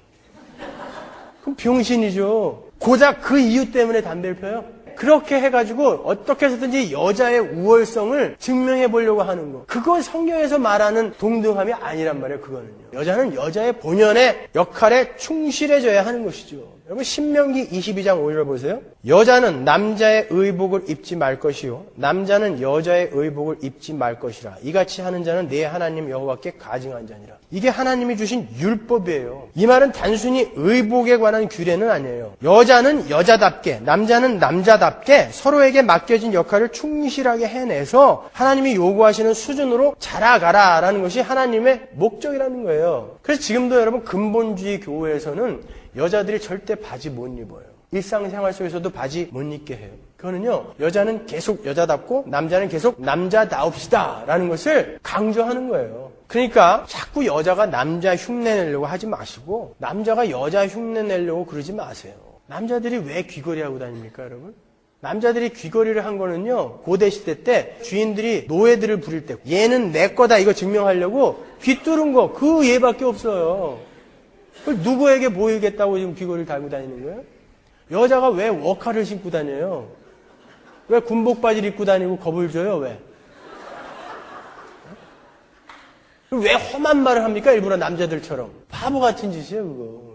그럼 병신이죠. 고작 그 이유 때문에 담배를 펴요? 그렇게 해가지고 어떻게 해서든지 여자의 우월성을 증명해 보려고 하는 거. 그건 성경에서 말하는 동등함이 아니란 말이에요. 그거는요. 여자는 여자의 본연의 역할에 충실해져야 하는 것이죠. 여러분 신명기 22장 5절 보세요. 여자는 남자의 의복을 입지 말 것이요 남자는 여자의 의복을 입지 말 것이라. 이같이 하는 자는 내 하나님 여호와께 가증한 자니라. 이게 하나님이 주신 율법이에요. 이 말은 단순히 의복에 관한 규례는 아니에요. 여자는 여자답게 남자는 남자답게 서로에게 맡겨진 역할을 충실하게 해내서 하나님이 요구하시는 수준으로 자라가라라는 것이 하나님의 목적이라는 거예요. 그래서 지금도 여러분 근본주의 교회에서는 여자들이 절대 바지 못 입어요. 일상생활 속에서도 바지 못 입게 해요. 그거는요, 여자는 계속 여자답고 남자는 계속 남자다웁시다 라는 것을 강조하는 거예요. 그러니까 자꾸 여자가 남자 흉내 내려고 하지 마시고 남자가 여자 흉내 내려고 그러지 마세요. 남자들이 왜 귀걸이 하고 다닙니까, 여러분? 남자들이 귀걸이를 한 거는요, 고대 시대 때 주인들이 노예들을 부릴 때 얘는 내 거다 이거 증명하려고 귀 뚫은 거, 그 예밖에 없어요. 그걸 누구에게 보이겠다고 지금 귀걸이를 달고 다니는 거예요? 여자가 왜 워카를 신고 다녀요? 왜 군복 바지를 입고 다니고 겁을 줘요? 왜? 왜 험한 말을 합니까? 일부러 남자들처럼. 바보 같은 짓이에요, 그거.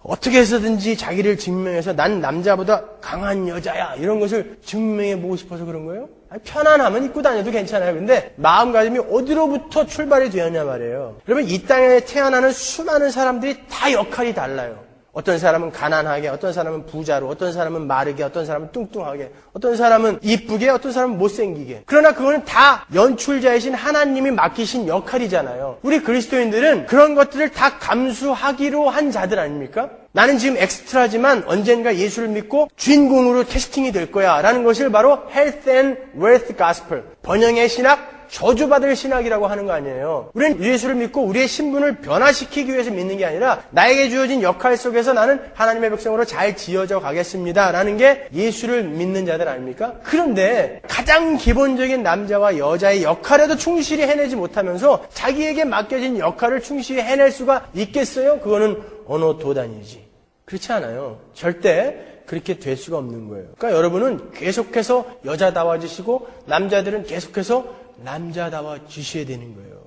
어떻게 해서든지 자기를 증명해서 난 남자보다 강한 여자야 이런 것을 증명해 보고 싶어서 그런 거예요? 아니, 편안하면 입고 다녀도 괜찮아요. 근데 마음가짐이 어디로부터 출발이 되었냐 말이에요. 여러분, 이 땅에 태어나는 수많은 사람들이 다 역할이 달라요. 어떤 사람은 가난하게, 어떤 사람은 부자로, 어떤 사람은 마르게, 어떤 사람은 뚱뚱하게, 어떤 사람은 이쁘게, 어떤 사람은 못생기게. 그러나 그거는 다 연출자이신 하나님이 맡기신 역할이잖아요. 우리 그리스도인들은 그런 것들을 다 감수하기로 한 자들 아닙니까? 나는 지금 엑스트라지만 언젠가 예수를 믿고 주인공으로 캐스팅이 될 거야 라는 것을 바로 Health and Wealth Gospel, 번영의 신학, 저주받을 신학이라고 하는 거 아니에요. 우리는 예수를 믿고 우리의 신분을 변화시키기 위해서 믿는 게 아니라 나에게 주어진 역할 속에서 나는 하나님의 백성으로 잘 지어져 가겠습니다 라는 게 예수를 믿는 자들 아닙니까? 그런데 가장 기본적인 남자와 여자의 역할에도 충실히 해내지 못하면서 자기에게 맡겨진 역할을 충실히 해낼 수가 있겠어요? 그거는 언어 도단이지. 그렇지 않아요. 절대 그렇게 될 수가 없는 거예요. 그러니까 여러분은 계속해서 여자다워지시고 남자들은 계속해서 남자다워지셔야 되는 거예요.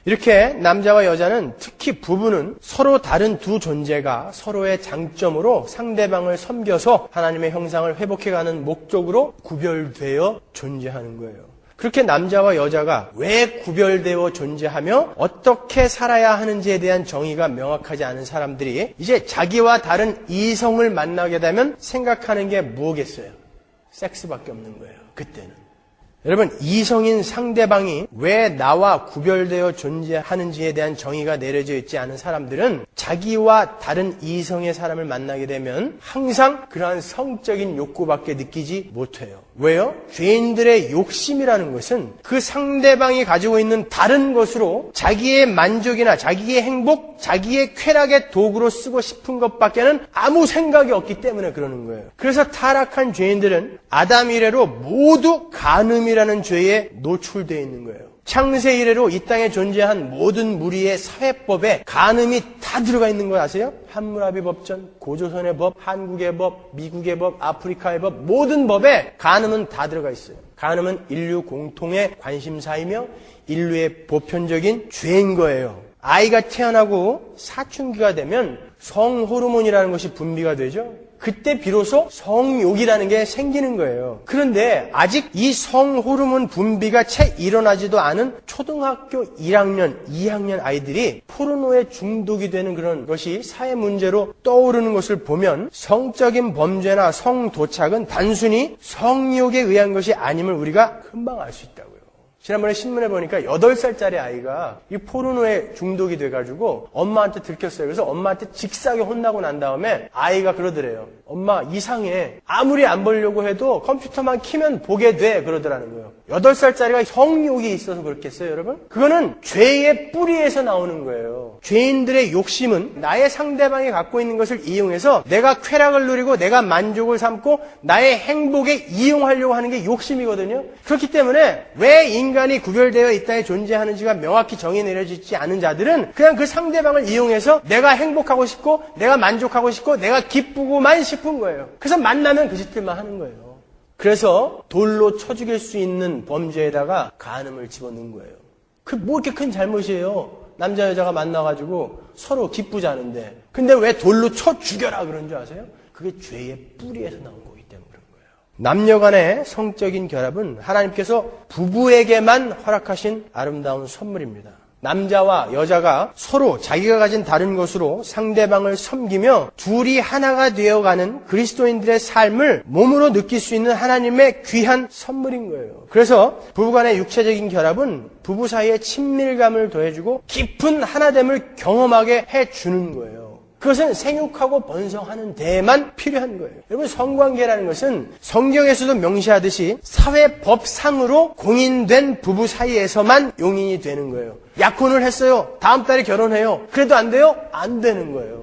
이렇게 남자와 여자는, 특히 부부는 서로 다른 두 존재가 서로의 장점으로 상대방을 섬겨서 하나님의 형상을 회복해가는 목적으로 구별되어 존재하는 거예요. 그렇게 남자와 여자가 왜 구별되어 존재하며 어떻게 살아야 하는지에 대한 정의가 명확하지 않은 사람들이 이제 자기와 다른 이성을 만나게 되면 생각하는 게 뭐겠어요? 섹스밖에 없는 거예요. 그때는. 여러분, 이성인 상대방이 왜 나와 구별되어 존재하는지에 대한 정의가 내려져 있지 않은 사람들은 자기와 다른 이성의 사람을 만나게 되면 항상 그러한 성적인 욕구밖에 느끼지 못해요. 왜요? 죄인들의 욕심이라는 것은 그 상대방이 가지고 있는 다른 것으로 자기의 만족이나 자기의 행복, 자기의 쾌락의 도구로 쓰고 싶은 것밖에는 아무 생각이 없기 때문에 그러는 거예요. 그래서 타락한 죄인들은 아담 이래로 모두 간음이라는 죄에 노출되어 있는 거예요. 창세 이래로 이 땅에 존재한 모든 무리의 사회법에 간음이 다 들어가 있는 거 아세요? 함무라비 법전, 고조선의 법, 한국의 법, 미국의 법, 아프리카의 법, 모든 법에 간음은 다 들어가 있어요. 간음은 인류 공통의 관심사이며 인류의 보편적인 죄인 거예요. 아이가 태어나고 사춘기가 되면 성호르몬이라는 것이 분비가 되죠. 그때 비로소 성욕이라는 게 생기는 거예요. 그런데 아직 이 성호르몬 분비가 채 일어나지도 않은 초등학교 1학년, 2학년 아이들이 포르노에 중독이 되는 그런 것이 사회 문제로 떠오르는 것을 보면 성적인 범죄나 성도착은 단순히 성욕에 의한 것이 아님을 우리가 금방 알 수 있다고요. 지난번에 신문에 보니까 8살짜리 아이가 이 포르노에 중독이 돼가지고 엄마한테 들켰어요. 그래서 엄마한테 직사게 혼나고 난 다음에 아이가 그러더래요. 엄마 이상해. 아무리 안 보려고 해도 컴퓨터만 키면 보게 돼. 그러더라는 거예요. 8살짜리가 성욕이 있어서 그렇겠어요, 여러분? 그거는 죄의 뿌리에서 나오는 거예요. 죄인들의 욕심은 나의 상대방이 갖고 있는 것을 이용해서 내가 쾌락을 누리고 내가 만족을 삼고 나의 행복에 이용하려고 하는 게 욕심이거든요. 그렇기 때문에 왜 인간이 구별되어 이 땅에 존재하는지가 명확히 정의 내려지지 않은 자들은 그냥 그 상대방을 이용해서 내가 행복하고 싶고 내가 만족하고 싶고 내가 기쁘고만 싶은 거예요. 그래서 만나면 그 짓들만 하는 거예요. 그래서 돌로 쳐 죽일 수 있는 범죄에다가 간음을 집어넣은 거예요. 그 뭐 이렇게 큰 잘못이에요. 남자 여자가 만나가지고 서로 기쁘지 않은데 근데 왜 돌로 쳐 죽여라 그런 줄 아세요? 그게 죄의 뿌리에서 나온 거기 때문에 그런 거예요. 남녀 간의 성적인 결합은 하나님께서 부부에게만 허락하신 아름다운 선물입니다. 남자와 여자가 서로 자기가 가진 다른 것으로 상대방을 섬기며 둘이 하나가 되어가는 그리스도인들의 삶을 몸으로 느낄 수 있는 하나님의 귀한 선물인 거예요. 그래서 부부간의 육체적인 결합은 부부 사이의 친밀감을 더해주고 깊은 하나됨을 경험하게 해주는 거예요. 그것은 생육하고 번성하는 데에만 필요한 거예요. 여러분, 성관계라는 것은 성경에서도 명시하듯이 사회법상으로 공인된 부부 사이에서만 용인이 되는 거예요. 약혼을 했어요. 다음 달에 결혼해요. 그래도 안 돼요? 안 되는 거예요.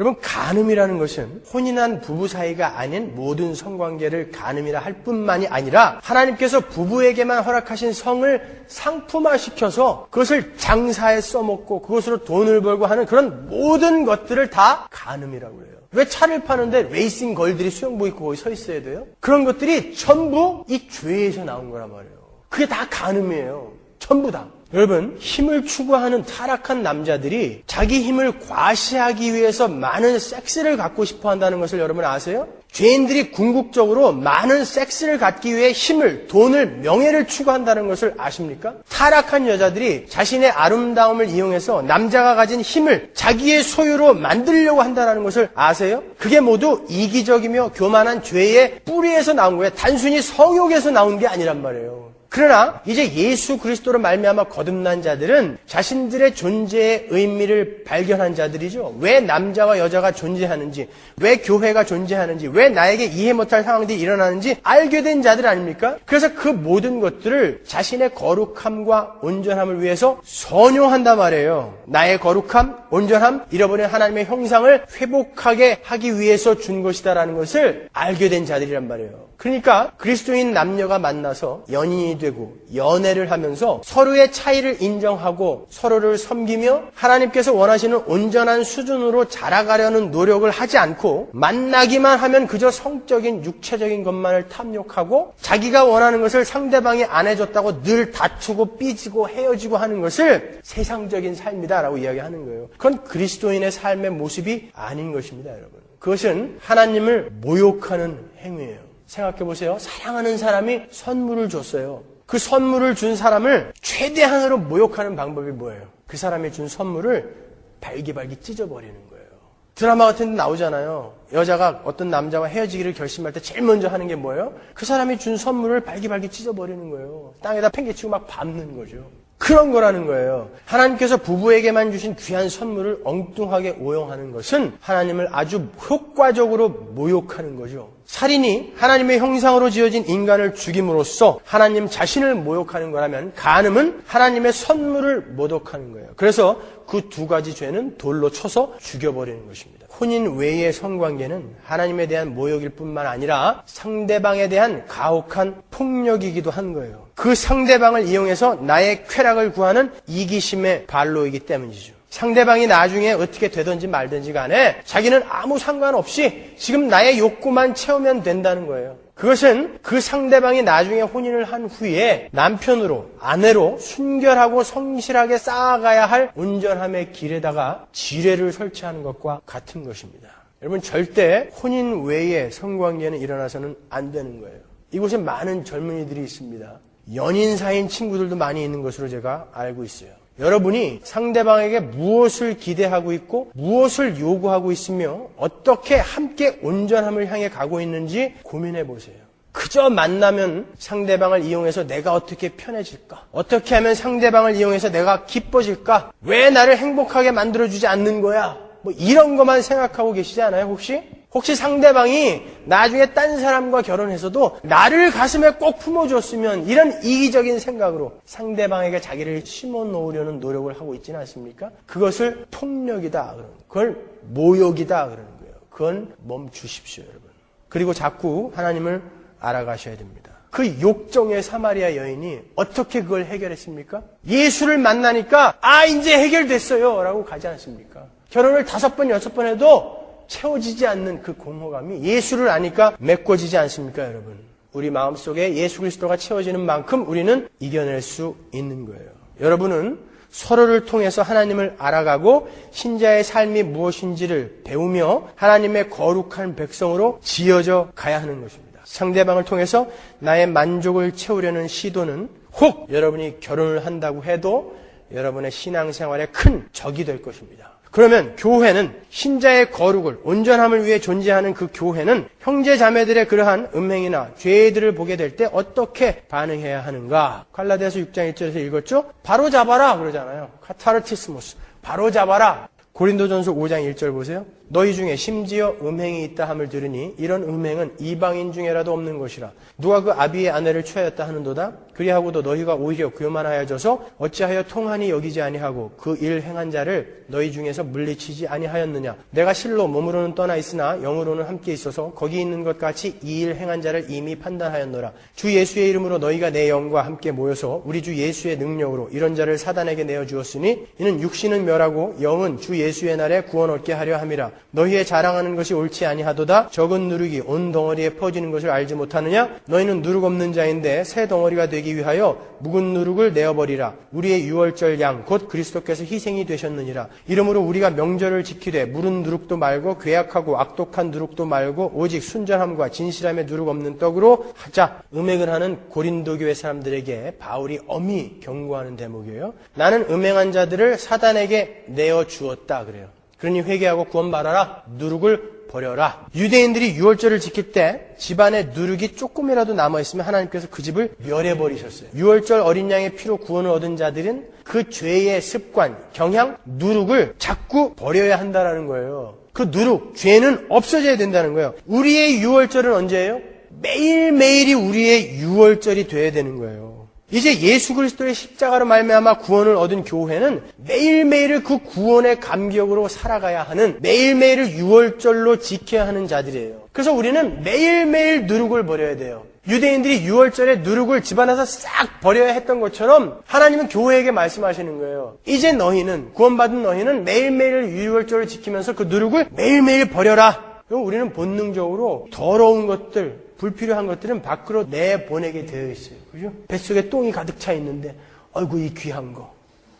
여러분, 간음이라는 것은 혼인한 부부 사이가 아닌 모든 성관계를 간음이라 할 뿐만이 아니라 하나님께서 부부에게만 허락하신 성을 상품화시켜서 그것을 장사에 써먹고 그것으로 돈을 벌고 하는 그런 모든 것들을 다 간음이라고 해요. 왜 차를 파는데 레이싱 걸들이 수영복 입고 거기 서 있어야 돼요? 그런 것들이 전부 이 죄에서 나온 거란 말이에요. 그게 다 간음이에요. 전부 다. 여러분, 힘을 추구하는 타락한 남자들이 자기 힘을 과시하기 위해서 많은 섹스를 갖고 싶어 한다는 것을 여러분 아세요? 죄인들이 궁극적으로 많은 섹스를 갖기 위해 힘을, 돈을, 명예를 추구한다는 것을 아십니까? 타락한 여자들이 자신의 아름다움을 이용해서 남자가 가진 힘을 자기의 소유로 만들려고 한다는 것을 아세요? 그게 모두 이기적이며 교만한 죄의 뿌리에서 나온 거예요. 단순히 성욕에서 나온 게 아니란 말이에요. 그러나 이제 예수 그리스도로 말미암아 거듭난 자들은 자신들의 존재의 의미를 발견한 자들이죠. 왜 남자와 여자가 존재하는지, 왜 교회가 존재하는지, 왜 나에게 이해 못할 상황들이 일어나는지 알게 된 자들 아닙니까? 그래서 그 모든 것들을 자신의 거룩함과 온전함을 위해서 선용한단 말이에요. 나의 거룩함, 온전함, 잃어버린 하나님의 형상을 회복하게 하기 위해서 준 것이다라는 것을 알게 된 자들이란 말이에요. 그러니까 그리스도인 남녀가 만나서 연인이 되고 연애를 하면서 서로의 차이를 인정하고 서로를 섬기며 하나님께서 원하시는 온전한 수준으로 자라가려는 노력을 하지 않고 만나기만 하면 그저 성적인 육체적인 것만을 탐욕하고 자기가 원하는 것을 상대방이 안 해줬다고 늘 다투고 삐지고 헤어지고 하는 것을 세상적인 삶이다라고 이야기하는 거예요. 그건 그리스도인의 삶의 모습이 아닌 것입니다, 여러분. 그것은 하나님을 모욕하는 행위예요. 생각해보세요. 사랑하는 사람이 선물을 줬어요. 그 선물을 준 사람을 최대한으로 모욕하는 방법이 뭐예요? 그 사람이 준 선물을 발기발기 찢어버리는 거예요. 드라마 같은 데 나오잖아요. 여자가 어떤 남자와 헤어지기를 결심할 때 제일 먼저 하는 게 뭐예요? 그 사람이 준 선물을 발기발기 찢어버리는 거예요. 땅에다 팽개치고 막 밟는 거죠. 그런 거라는 거예요. 하나님께서 부부에게만 주신 귀한 선물을 엉뚱하게 오용하는 것은 하나님을 아주 효과적으로 모욕하는 거죠. 살인이 하나님의 형상으로 지어진 인간을 죽임으로써 하나님 자신을 모욕하는 거라면 간음은 하나님의 선물을 모독하는 거예요. 그래서 그 두 가지 죄는 돌로 쳐서 죽여버리는 것입니다. 혼인 외의 성관계는 하나님에 대한 모욕일 뿐만 아니라 상대방에 대한 가혹한 폭력이기도 한 거예요. 그 상대방을 이용해서 나의 쾌락을 구하는 이기심의 발로이기 때문이죠. 상대방이 나중에 어떻게 되든지 말든지 간에 자기는 아무 상관없이 지금 나의 욕구만 채우면 된다는 거예요. 그것은 그 상대방이 나중에 혼인을 한 후에 남편으로, 아내로 순결하고 성실하게 쌓아가야 할 온전함의 길에다가 지뢰를 설치하는 것과 같은 것입니다. 여러분, 절대 혼인 외의 성관계는 일어나서는 안 되는 거예요. 이곳에 많은 젊은이들이 있습니다. 연인 사이인 친구들도 많이 있는 것으로 제가 알고 있어요. 여러분이 상대방에게 무엇을 기대하고 있고 무엇을 요구하고 있으며 어떻게 함께 온전함을 향해 가고 있는지 고민해 보세요. 그저 만나면 상대방을 이용해서 내가 어떻게 편해질까? 어떻게 하면 상대방을 이용해서 내가 기뻐질까? 왜 나를 행복하게 만들어주지 않는 거야? 뭐 이런 것만 생각하고 계시지 않아요, 혹시? 혹시 상대방이 나중에 딴 사람과 결혼해서도 나를 가슴에 꼭 품어줬으면 이런 이기적인 생각으로 상대방에게 자기를 심어 놓으려는 노력을 하고 있지는 않습니까? 그것을 폭력이다 그러는 거예요. 그걸 모욕이다 그러는 거예요. 그건 멈추십시오, 여러분. 그리고 자꾸 하나님을 알아가셔야 됩니다. 그 욕정의 사마리아 여인이 어떻게 그걸 해결했습니까? 예수를 만나니까 이제 해결됐어요 라고 가지 않습니까? 결혼을 5번, 6번 해도 채워지지 않는 그 공허감이 예수를 아니까 메꿔지지 않습니까, 여러분? 우리 마음속에 예수 그리스도가 채워지는 만큼 우리는 이겨낼 수 있는 거예요. 여러분은 서로를 통해서 하나님을 알아가고 신자의 삶이 무엇인지를 배우며 하나님의 거룩한 백성으로 지어져 가야 하는 것입니다. 상대방을 통해서 나의 만족을 채우려는 시도는 혹 여러분이 결혼을 한다고 해도 여러분의 신앙생활에 큰 적이 될 것입니다. 그러면 교회는 신자의 거룩을, 온전함을 위해 존재하는 그 교회는 형제 자매들의 그러한 음행이나 죄들을 보게 될 때 어떻게 반응해야 하는가? 갈라디아서 6장 1절에서 읽었죠? 바로 잡아라 그러잖아요. 카타르티스모스. 바로 잡아라. 고린도전서 5장 1절 보세요. 너희 중에 심지어 음행이 있다 함을 들으니 이런 음행은 이방인 중에라도 없는 것이라. 누가 그 아비의 아내를 취하였다 하는도다. 그리하고도 너희가 오히려 교만하여져서 어찌하여 통한이 여기지 아니하고 그 일 행한 자를 너희 중에서 물리치지 아니하였느냐. 내가 실로 몸으로는 떠나 있으나 영으로는 함께 있어서 거기 있는 것 같이 이 일 행한 자를 이미 판단하였노라. 주 예수의 이름으로 너희가 내 영과 함께 모여서 우리 주 예수의 능력으로 이런 자를 사단에게 내어주었으니 이는 육신은 멸하고 영은 주 예수의 날에 구원 얻게 하려 함이라. 너희의 자랑하는 것이 옳지 아니하도다. 적은 누룩이 온 덩어리에 퍼지는 것을 알지 못하느냐. 너희는 누룩 없는 자인데 새 덩어리가 되기 위하여 묵은 누룩을 내어버리라. 우리의 유월절 양 곧 그리스도께서 희생이 되셨느니라. 이러므로 우리가 명절을 지키되 무른 누룩도 말고 괴악하고 악독한 누룩도 말고 오직 순전함과 진실함의 누룩 없는 떡으로 하자. 음행을 하는 고린도 교회 사람들에게 바울이 엄히 경고하는 대목이에요. 나는 음행한 자들을 사단에게 내어주었다 그래요. 그러니 회개하고 구원받아라. 누룩을 버려라. 유대인들이 유월절을 지킬 때 집안에 누룩이 조금이라도 남아있으면 하나님께서 그 집을 멸해버리셨어요. 유월절 어린 양의 피로 구원을 얻은 자들은 그 죄의 습관, 경향, 누룩을 자꾸 버려야 한다는 거예요. 그 누룩, 죄는 없어져야 된다는 거예요. 우리의 유월절은 언제예요? 매일매일이 우리의 유월절이 돼야 되는 거예요. 이제 예수 그리스도의 십자가로 말미암아 구원을 얻은 교회는 매일매일을 그 구원의 감격으로 살아가야 하는, 매일매일을 유월절로 지켜야 하는 자들이에요. 그래서 우리는 매일매일 누룩을 버려야 돼요. 유대인들이 유월절에 누룩을 집안에서 싹 버려야 했던 것처럼 하나님은 교회에게 말씀하시는 거예요. 이제 너희는, 구원받은 너희는 매일매일 유월절을 지키면서 그 누룩을 매일매일 버려라. 그럼 우리는 본능적으로 더러운 것들, 불필요한 것들은 밖으로 내보내게 되어 있어요. 그죠? 뱃속에 똥이 가득 차 있는데, 아이고, 이 귀한 거.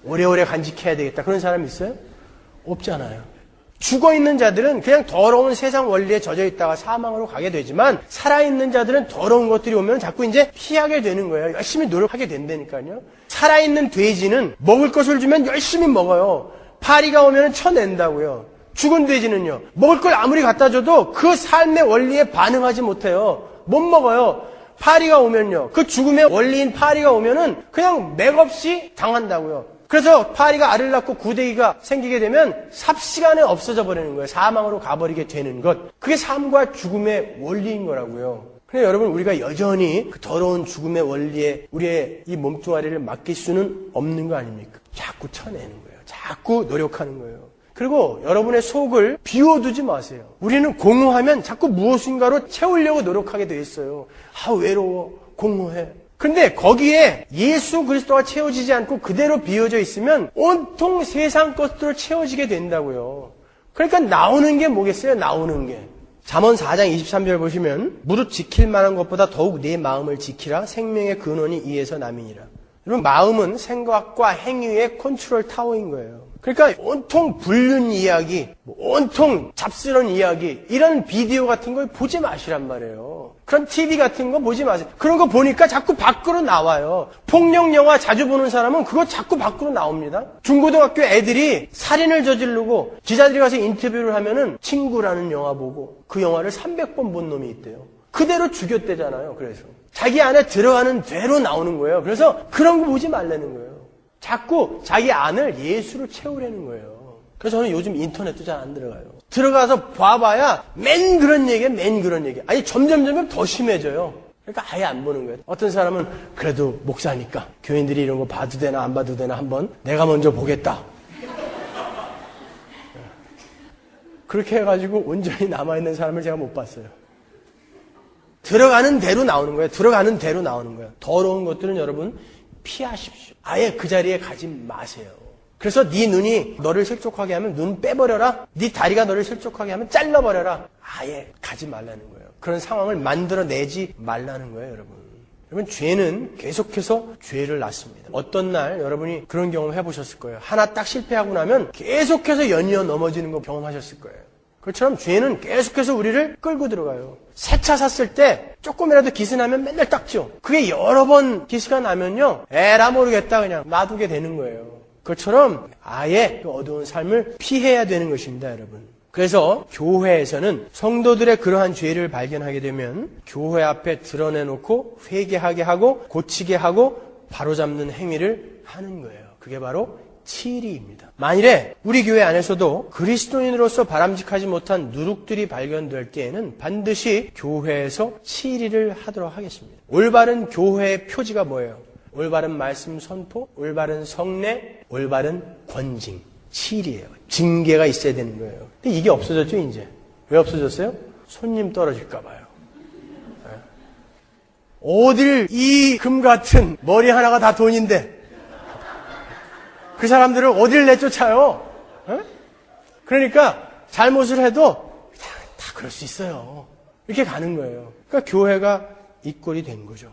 오래오래 간직해야 되겠다. 그런 사람 있어요? 없잖아요. 죽어있는 자들은 그냥 더러운 세상 원리에 젖어 있다가 사망으로 가게 되지만, 살아있는 자들은 더러운 것들이 오면 자꾸 이제 피하게 되는 거예요. 열심히 노력하게 된다니까요. 살아있는 돼지는 먹을 것을 주면 열심히 먹어요. 파리가 오면 쳐낸다고요. 죽은 돼지는요, 먹을 걸 아무리 갖다 줘도 그 삶의 원리에 반응하지 못해요. 못 먹어요. 파리가 오면요, 그 죽음의 원리인 파리가 오면은 그냥 맥없이 당한다고요. 그래서 파리가 알을 낳고 구데기가 생기게 되면 삽시간에 없어져 버리는 거예요. 사망으로 가버리게 되는 것. 그게 삶과 죽음의 원리인 거라고요. 근데 여러분, 우리가 여전히 그 더러운 죽음의 원리에 우리의 이 몸뚱아리를 맡길 수는 없는 거 아닙니까? 자꾸 쳐내는 거예요. 자꾸 노력하는 거예요. 그리고 여러분의 속을 비워두지 마세요. 우리는 공허하면 자꾸 무엇인가로 채우려고 노력하게 돼 있어요. 아, 외로워, 공허해. 근데 거기에 예수 그리스도가 채워지지 않고 그대로 비워져 있으면 온통 세상 것들로 채워지게 된다고요. 그러니까 나오는 게 뭐겠어요? 나오는 게. 잠언 4장 23절 보시면 무릇 지킬 만한 것보다 더욱 내 마음을 지키라. 생명의 근원이 이에서 남이니라. 여러분, 마음은 생각과 행위의 컨트롤 타워인 거예요. 그러니까 온통 불륜 이야기, 온통 잡스러운 이야기, 이런 비디오 같은 걸 보지 마시란 말이에요. 그런 TV 같은 거 보지 마세요. 그런 거 보니까 자꾸 밖으로 나와요. 폭력 영화 자주 보는 사람은 그거 자꾸 밖으로 나옵니다. 중고등학교 애들이 살인을 저지르고 기자들이 가서 인터뷰를 하면은 친구라는 영화 보고 그 영화를 300번 본 놈이 있대요. 그대로 죽였대잖아요. 그래서 자기 안에 들어가는 대로 나오는 거예요. 그래서 그런 거 보지 말라는 거예요. 자꾸 자기 안을 예수로 채우려는 거예요. 그래서 저는 요즘 인터넷도 잘 안 들어가요. 들어가서 봐봐야 맨 그런 얘기야, 맨 그런 얘기. 아니, 점점 더 심해져요. 그러니까 아예 안 보는 거예요. 어떤 사람은 그래도 목사니까 교인들이 이런 거 봐도 되나 안 봐도 되나 한번 내가 먼저 보겠다. 그렇게 해가지고 온전히 남아있는 사람을 제가 못 봤어요. 들어가는 대로 나오는 거예요. 들어가는 대로 나오는 거예요. 더러운 것들은 여러분 피하십시오. 아예 그 자리에 가지 마세요. 그래서 네 눈이 너를 실족하게 하면 눈 빼버려라. 네 다리가 너를 실족하게 하면 잘라버려라. 아예 가지 말라는 거예요. 그런 상황을 만들어내지 말라는 거예요, 여러분. 여러분, 죄는 계속해서 죄를 낳습니다. 어떤 날 여러분이 그런 경험 해보셨을 거예요. 하나 딱 실패하고 나면 계속해서 연이어 넘어지는 거 경험하셨을 거예요. 그것처럼 죄는 계속해서 우리를 끌고 들어가요. 새 차 샀을 때 조금이라도 기스 나면 맨날 닦죠. 그게 여러 번 기스가 나면요, 에라 모르겠다 그냥 놔두게 되는 거예요. 그것처럼 아예 그 어두운 삶을 피해야 되는 것입니다, 여러분. 그래서 교회에서는 성도들의 그러한 죄를 발견하게 되면 교회 앞에 드러내놓고 회개하게 하고 고치게 하고 바로잡는 행위를 하는 거예요. 그게 바로 치리입니다. 만일에 우리 교회 안에서도 그리스도인으로서 바람직하지 못한 누룩들이 발견될 때에는 반드시 교회에서 치리를 하도록 하겠습니다. 올바른 교회의 표지가 뭐예요? 올바른 말씀 선포, 올바른 성례, 올바른 권징, 치리예요. 징계가 있어야 되는 거예요. 근데 이게 없어졌죠, 이제. 왜 없어졌어요? 손님 떨어질까 봐요. 어딜 이 금 같은 머리 하나가 다 돈인데 그 사람들을 어딜 내쫓아요? 그러니까 잘못을 해도 다 그럴 수 있어요. 이렇게 가는 거예요. 그러니까 교회가 이 꼴이 된 거죠.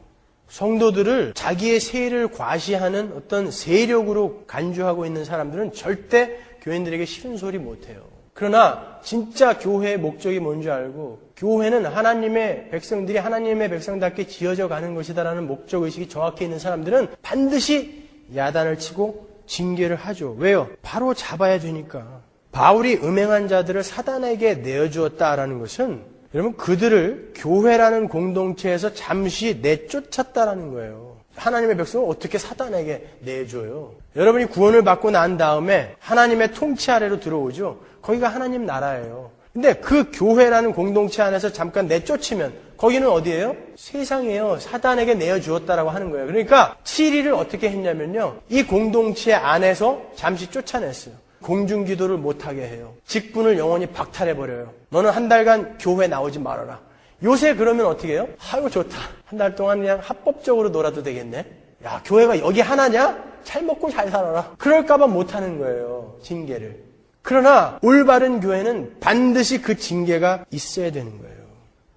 성도들을 자기의 세를 과시하는 어떤 세력으로 간주하고 있는 사람들은 절대 교인들에게 싫은 소리 못해요. 그러나 진짜 교회의 목적이 뭔지 알고 교회는 하나님의 백성들이 하나님의 백성답게 지어져 가는 것이다라는 목적의식이 정확히 있는 사람들은 반드시 야단을 치고 징계를 하죠. 왜요? 바로 잡아야 되니까. 바울이 음행한 자들을 사단에게 내어주었다라는 것은 여러분 그들을 교회라는 공동체에서 잠시 내쫓았다라는 거예요. 하나님의 백성을 어떻게 사단에게 내줘요? 여러분이 구원을 받고 난 다음에 하나님의 통치 아래로 들어오죠. 거기가 하나님 나라예요. 근데 그 교회라는 공동체 안에서 잠깐 내쫓으면 거기는 어디예요? 세상이에요. 사단에게 내어주었다라고 하는 거예요. 그러니까 치리를 어떻게 했냐면요. 이 공동체 안에서 잠시 쫓아냈어요. 공중기도를 못하게 해요. 직분을 영원히 박탈해버려요. 너는 한 달간 교회 나오지 말아라. 요새 그러면 어떻게 해요? 아이고 좋다. 한 달 동안 그냥 합법적으로 놀아도 되겠네. 야, 교회가 여기 하나냐? 잘 먹고 잘 살아라. 그럴까봐 못하는 거예요. 징계를. 그러나 올바른 교회는 반드시 그 징계가 있어야 되는 거예요.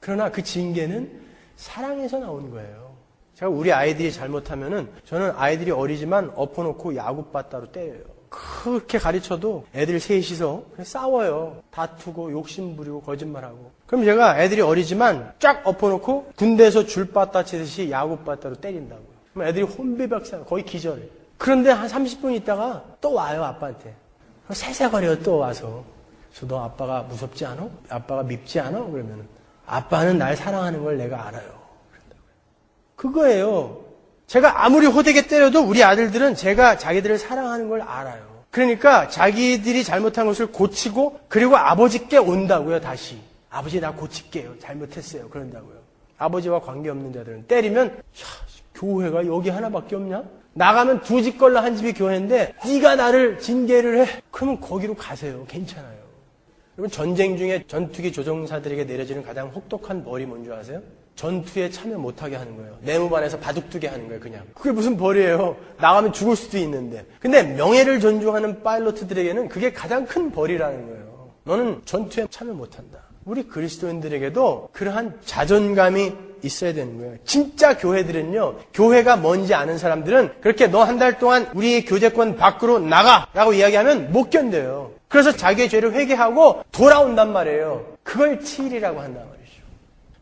그러나 그 징계는 사랑에서 나오는 거예요. 제가 우리 아이들이 잘못하면은 저는 아이들이 어리지만 엎어놓고 야구바따로 때려요. 그렇게 가르쳐도 애들 셋이서 싸워요. 다투고 욕심부리고 거짓말하고. 그럼 제가 애들이 어리지만 쫙 엎어놓고 군대에서 줄바따 치듯이 야구바따로 때린다고요. 그럼 애들이 혼비백산 거의 기절해. 그런데 한 30분 있다가 또 와요 아빠한테. 세세거려 또 와서. 그래서 너 아빠가 무섭지 않아? 아빠가 밉지 않아? 그러면 아빠는 날 사랑하는 걸 내가 알아요. 그거예요. 제가 아무리 호되게 때려도 우리 아들들은 제가 자기들을 사랑하는 걸 알아요. 그러니까 자기들이 잘못한 것을 고치고 그리고 아버지께 온다고요. 다시. 아버지 나 고칠게요. 잘못했어요. 그런다고요. 아버지와 관계없는 자들은 때리면 야, 교회가 여기 하나밖에 없냐? 나가면 두 집 걸러 한 집이 교회인데 네가 나를 징계를 해. 그러면 거기로 가세요. 괜찮아요. 여러분 전쟁 중에 전투기 조종사들에게 내려지는 가장 혹독한 벌이 뭔지 아세요? 전투에 참여 못하게 하는 거예요. 내무반에서 바둑두게 하는 거예요. 그냥. 그게 무슨 벌이에요. 나가면 죽을 수도 있는데. 근데 명예를 존중하는 파일럿들에게는 그게 가장 큰 벌이라는 거예요. 너는 전투에 참여 못한다. 우리 그리스도인들에게도 그러한 자존감이 있어야 되는 거예요. 진짜 교회들은요. 교회가 뭔지 아는 사람들은 그렇게 너 한 달 동안 우리 교제권 밖으로 나가라고 이야기하면 못 견뎌요. 그래서 자기의 죄를 회개하고 돌아온단 말이에요. 그걸 치일이라고 한단 말이에요.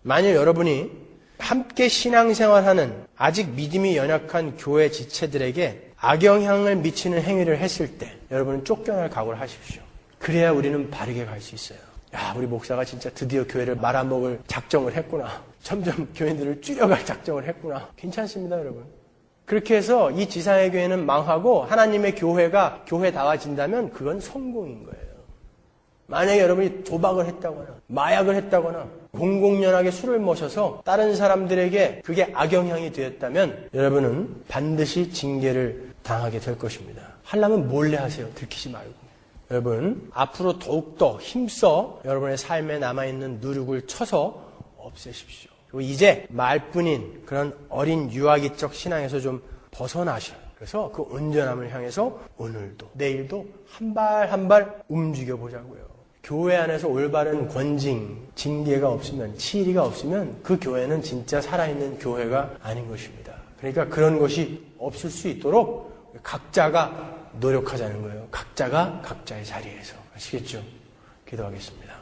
만일 여러분이 함께 신앙생활하는 아직 믿음이 연약한 교회 지체들에게 악영향을 미치는 행위를 했을 때 여러분은 쫓겨날 각오를 하십시오. 그래야 우리는 바르게 갈 수 있어요. 야, 우리 목사가 진짜 드디어 교회를 말아먹을 작정을 했구나. 점점 교인들을 줄여갈 작정을 했구나. 괜찮습니다, 여러분. 그렇게 해서 이 지상의 교회는 망하고 하나님의 교회가 교회다워진다면 그건 성공인 거예요. 만약에 여러분이 도박을 했다거나 마약을 했다거나 공공연하게 술을 마셔서 다른 사람들에게 그게 악영향이 되었다면 여러분은 반드시 징계를 당하게 될 것입니다. 하려면 몰래 하세요. 들키지 말고. 여러분 앞으로 더욱더 힘써 여러분의 삶에 남아있는 누룩을 쳐서 없애십시오. 그리고 이제 말뿐인 그런 어린 유아기적 신앙에서 좀 벗어나셔요. 그래서 그 온전함을 향해서 오늘도 내일도 한 발 한 발 움직여 보자고요. 교회 안에서 올바른 권징, 징계가 없으면, 치리가 없으면 그 교회는 진짜 살아있는 교회가 아닌 것입니다. 그러니까 그런 것이 없을 수 있도록 각자가 노력하자는 거예요. 각자가 각자의 자리에서. 아시겠죠? 기도하겠습니다.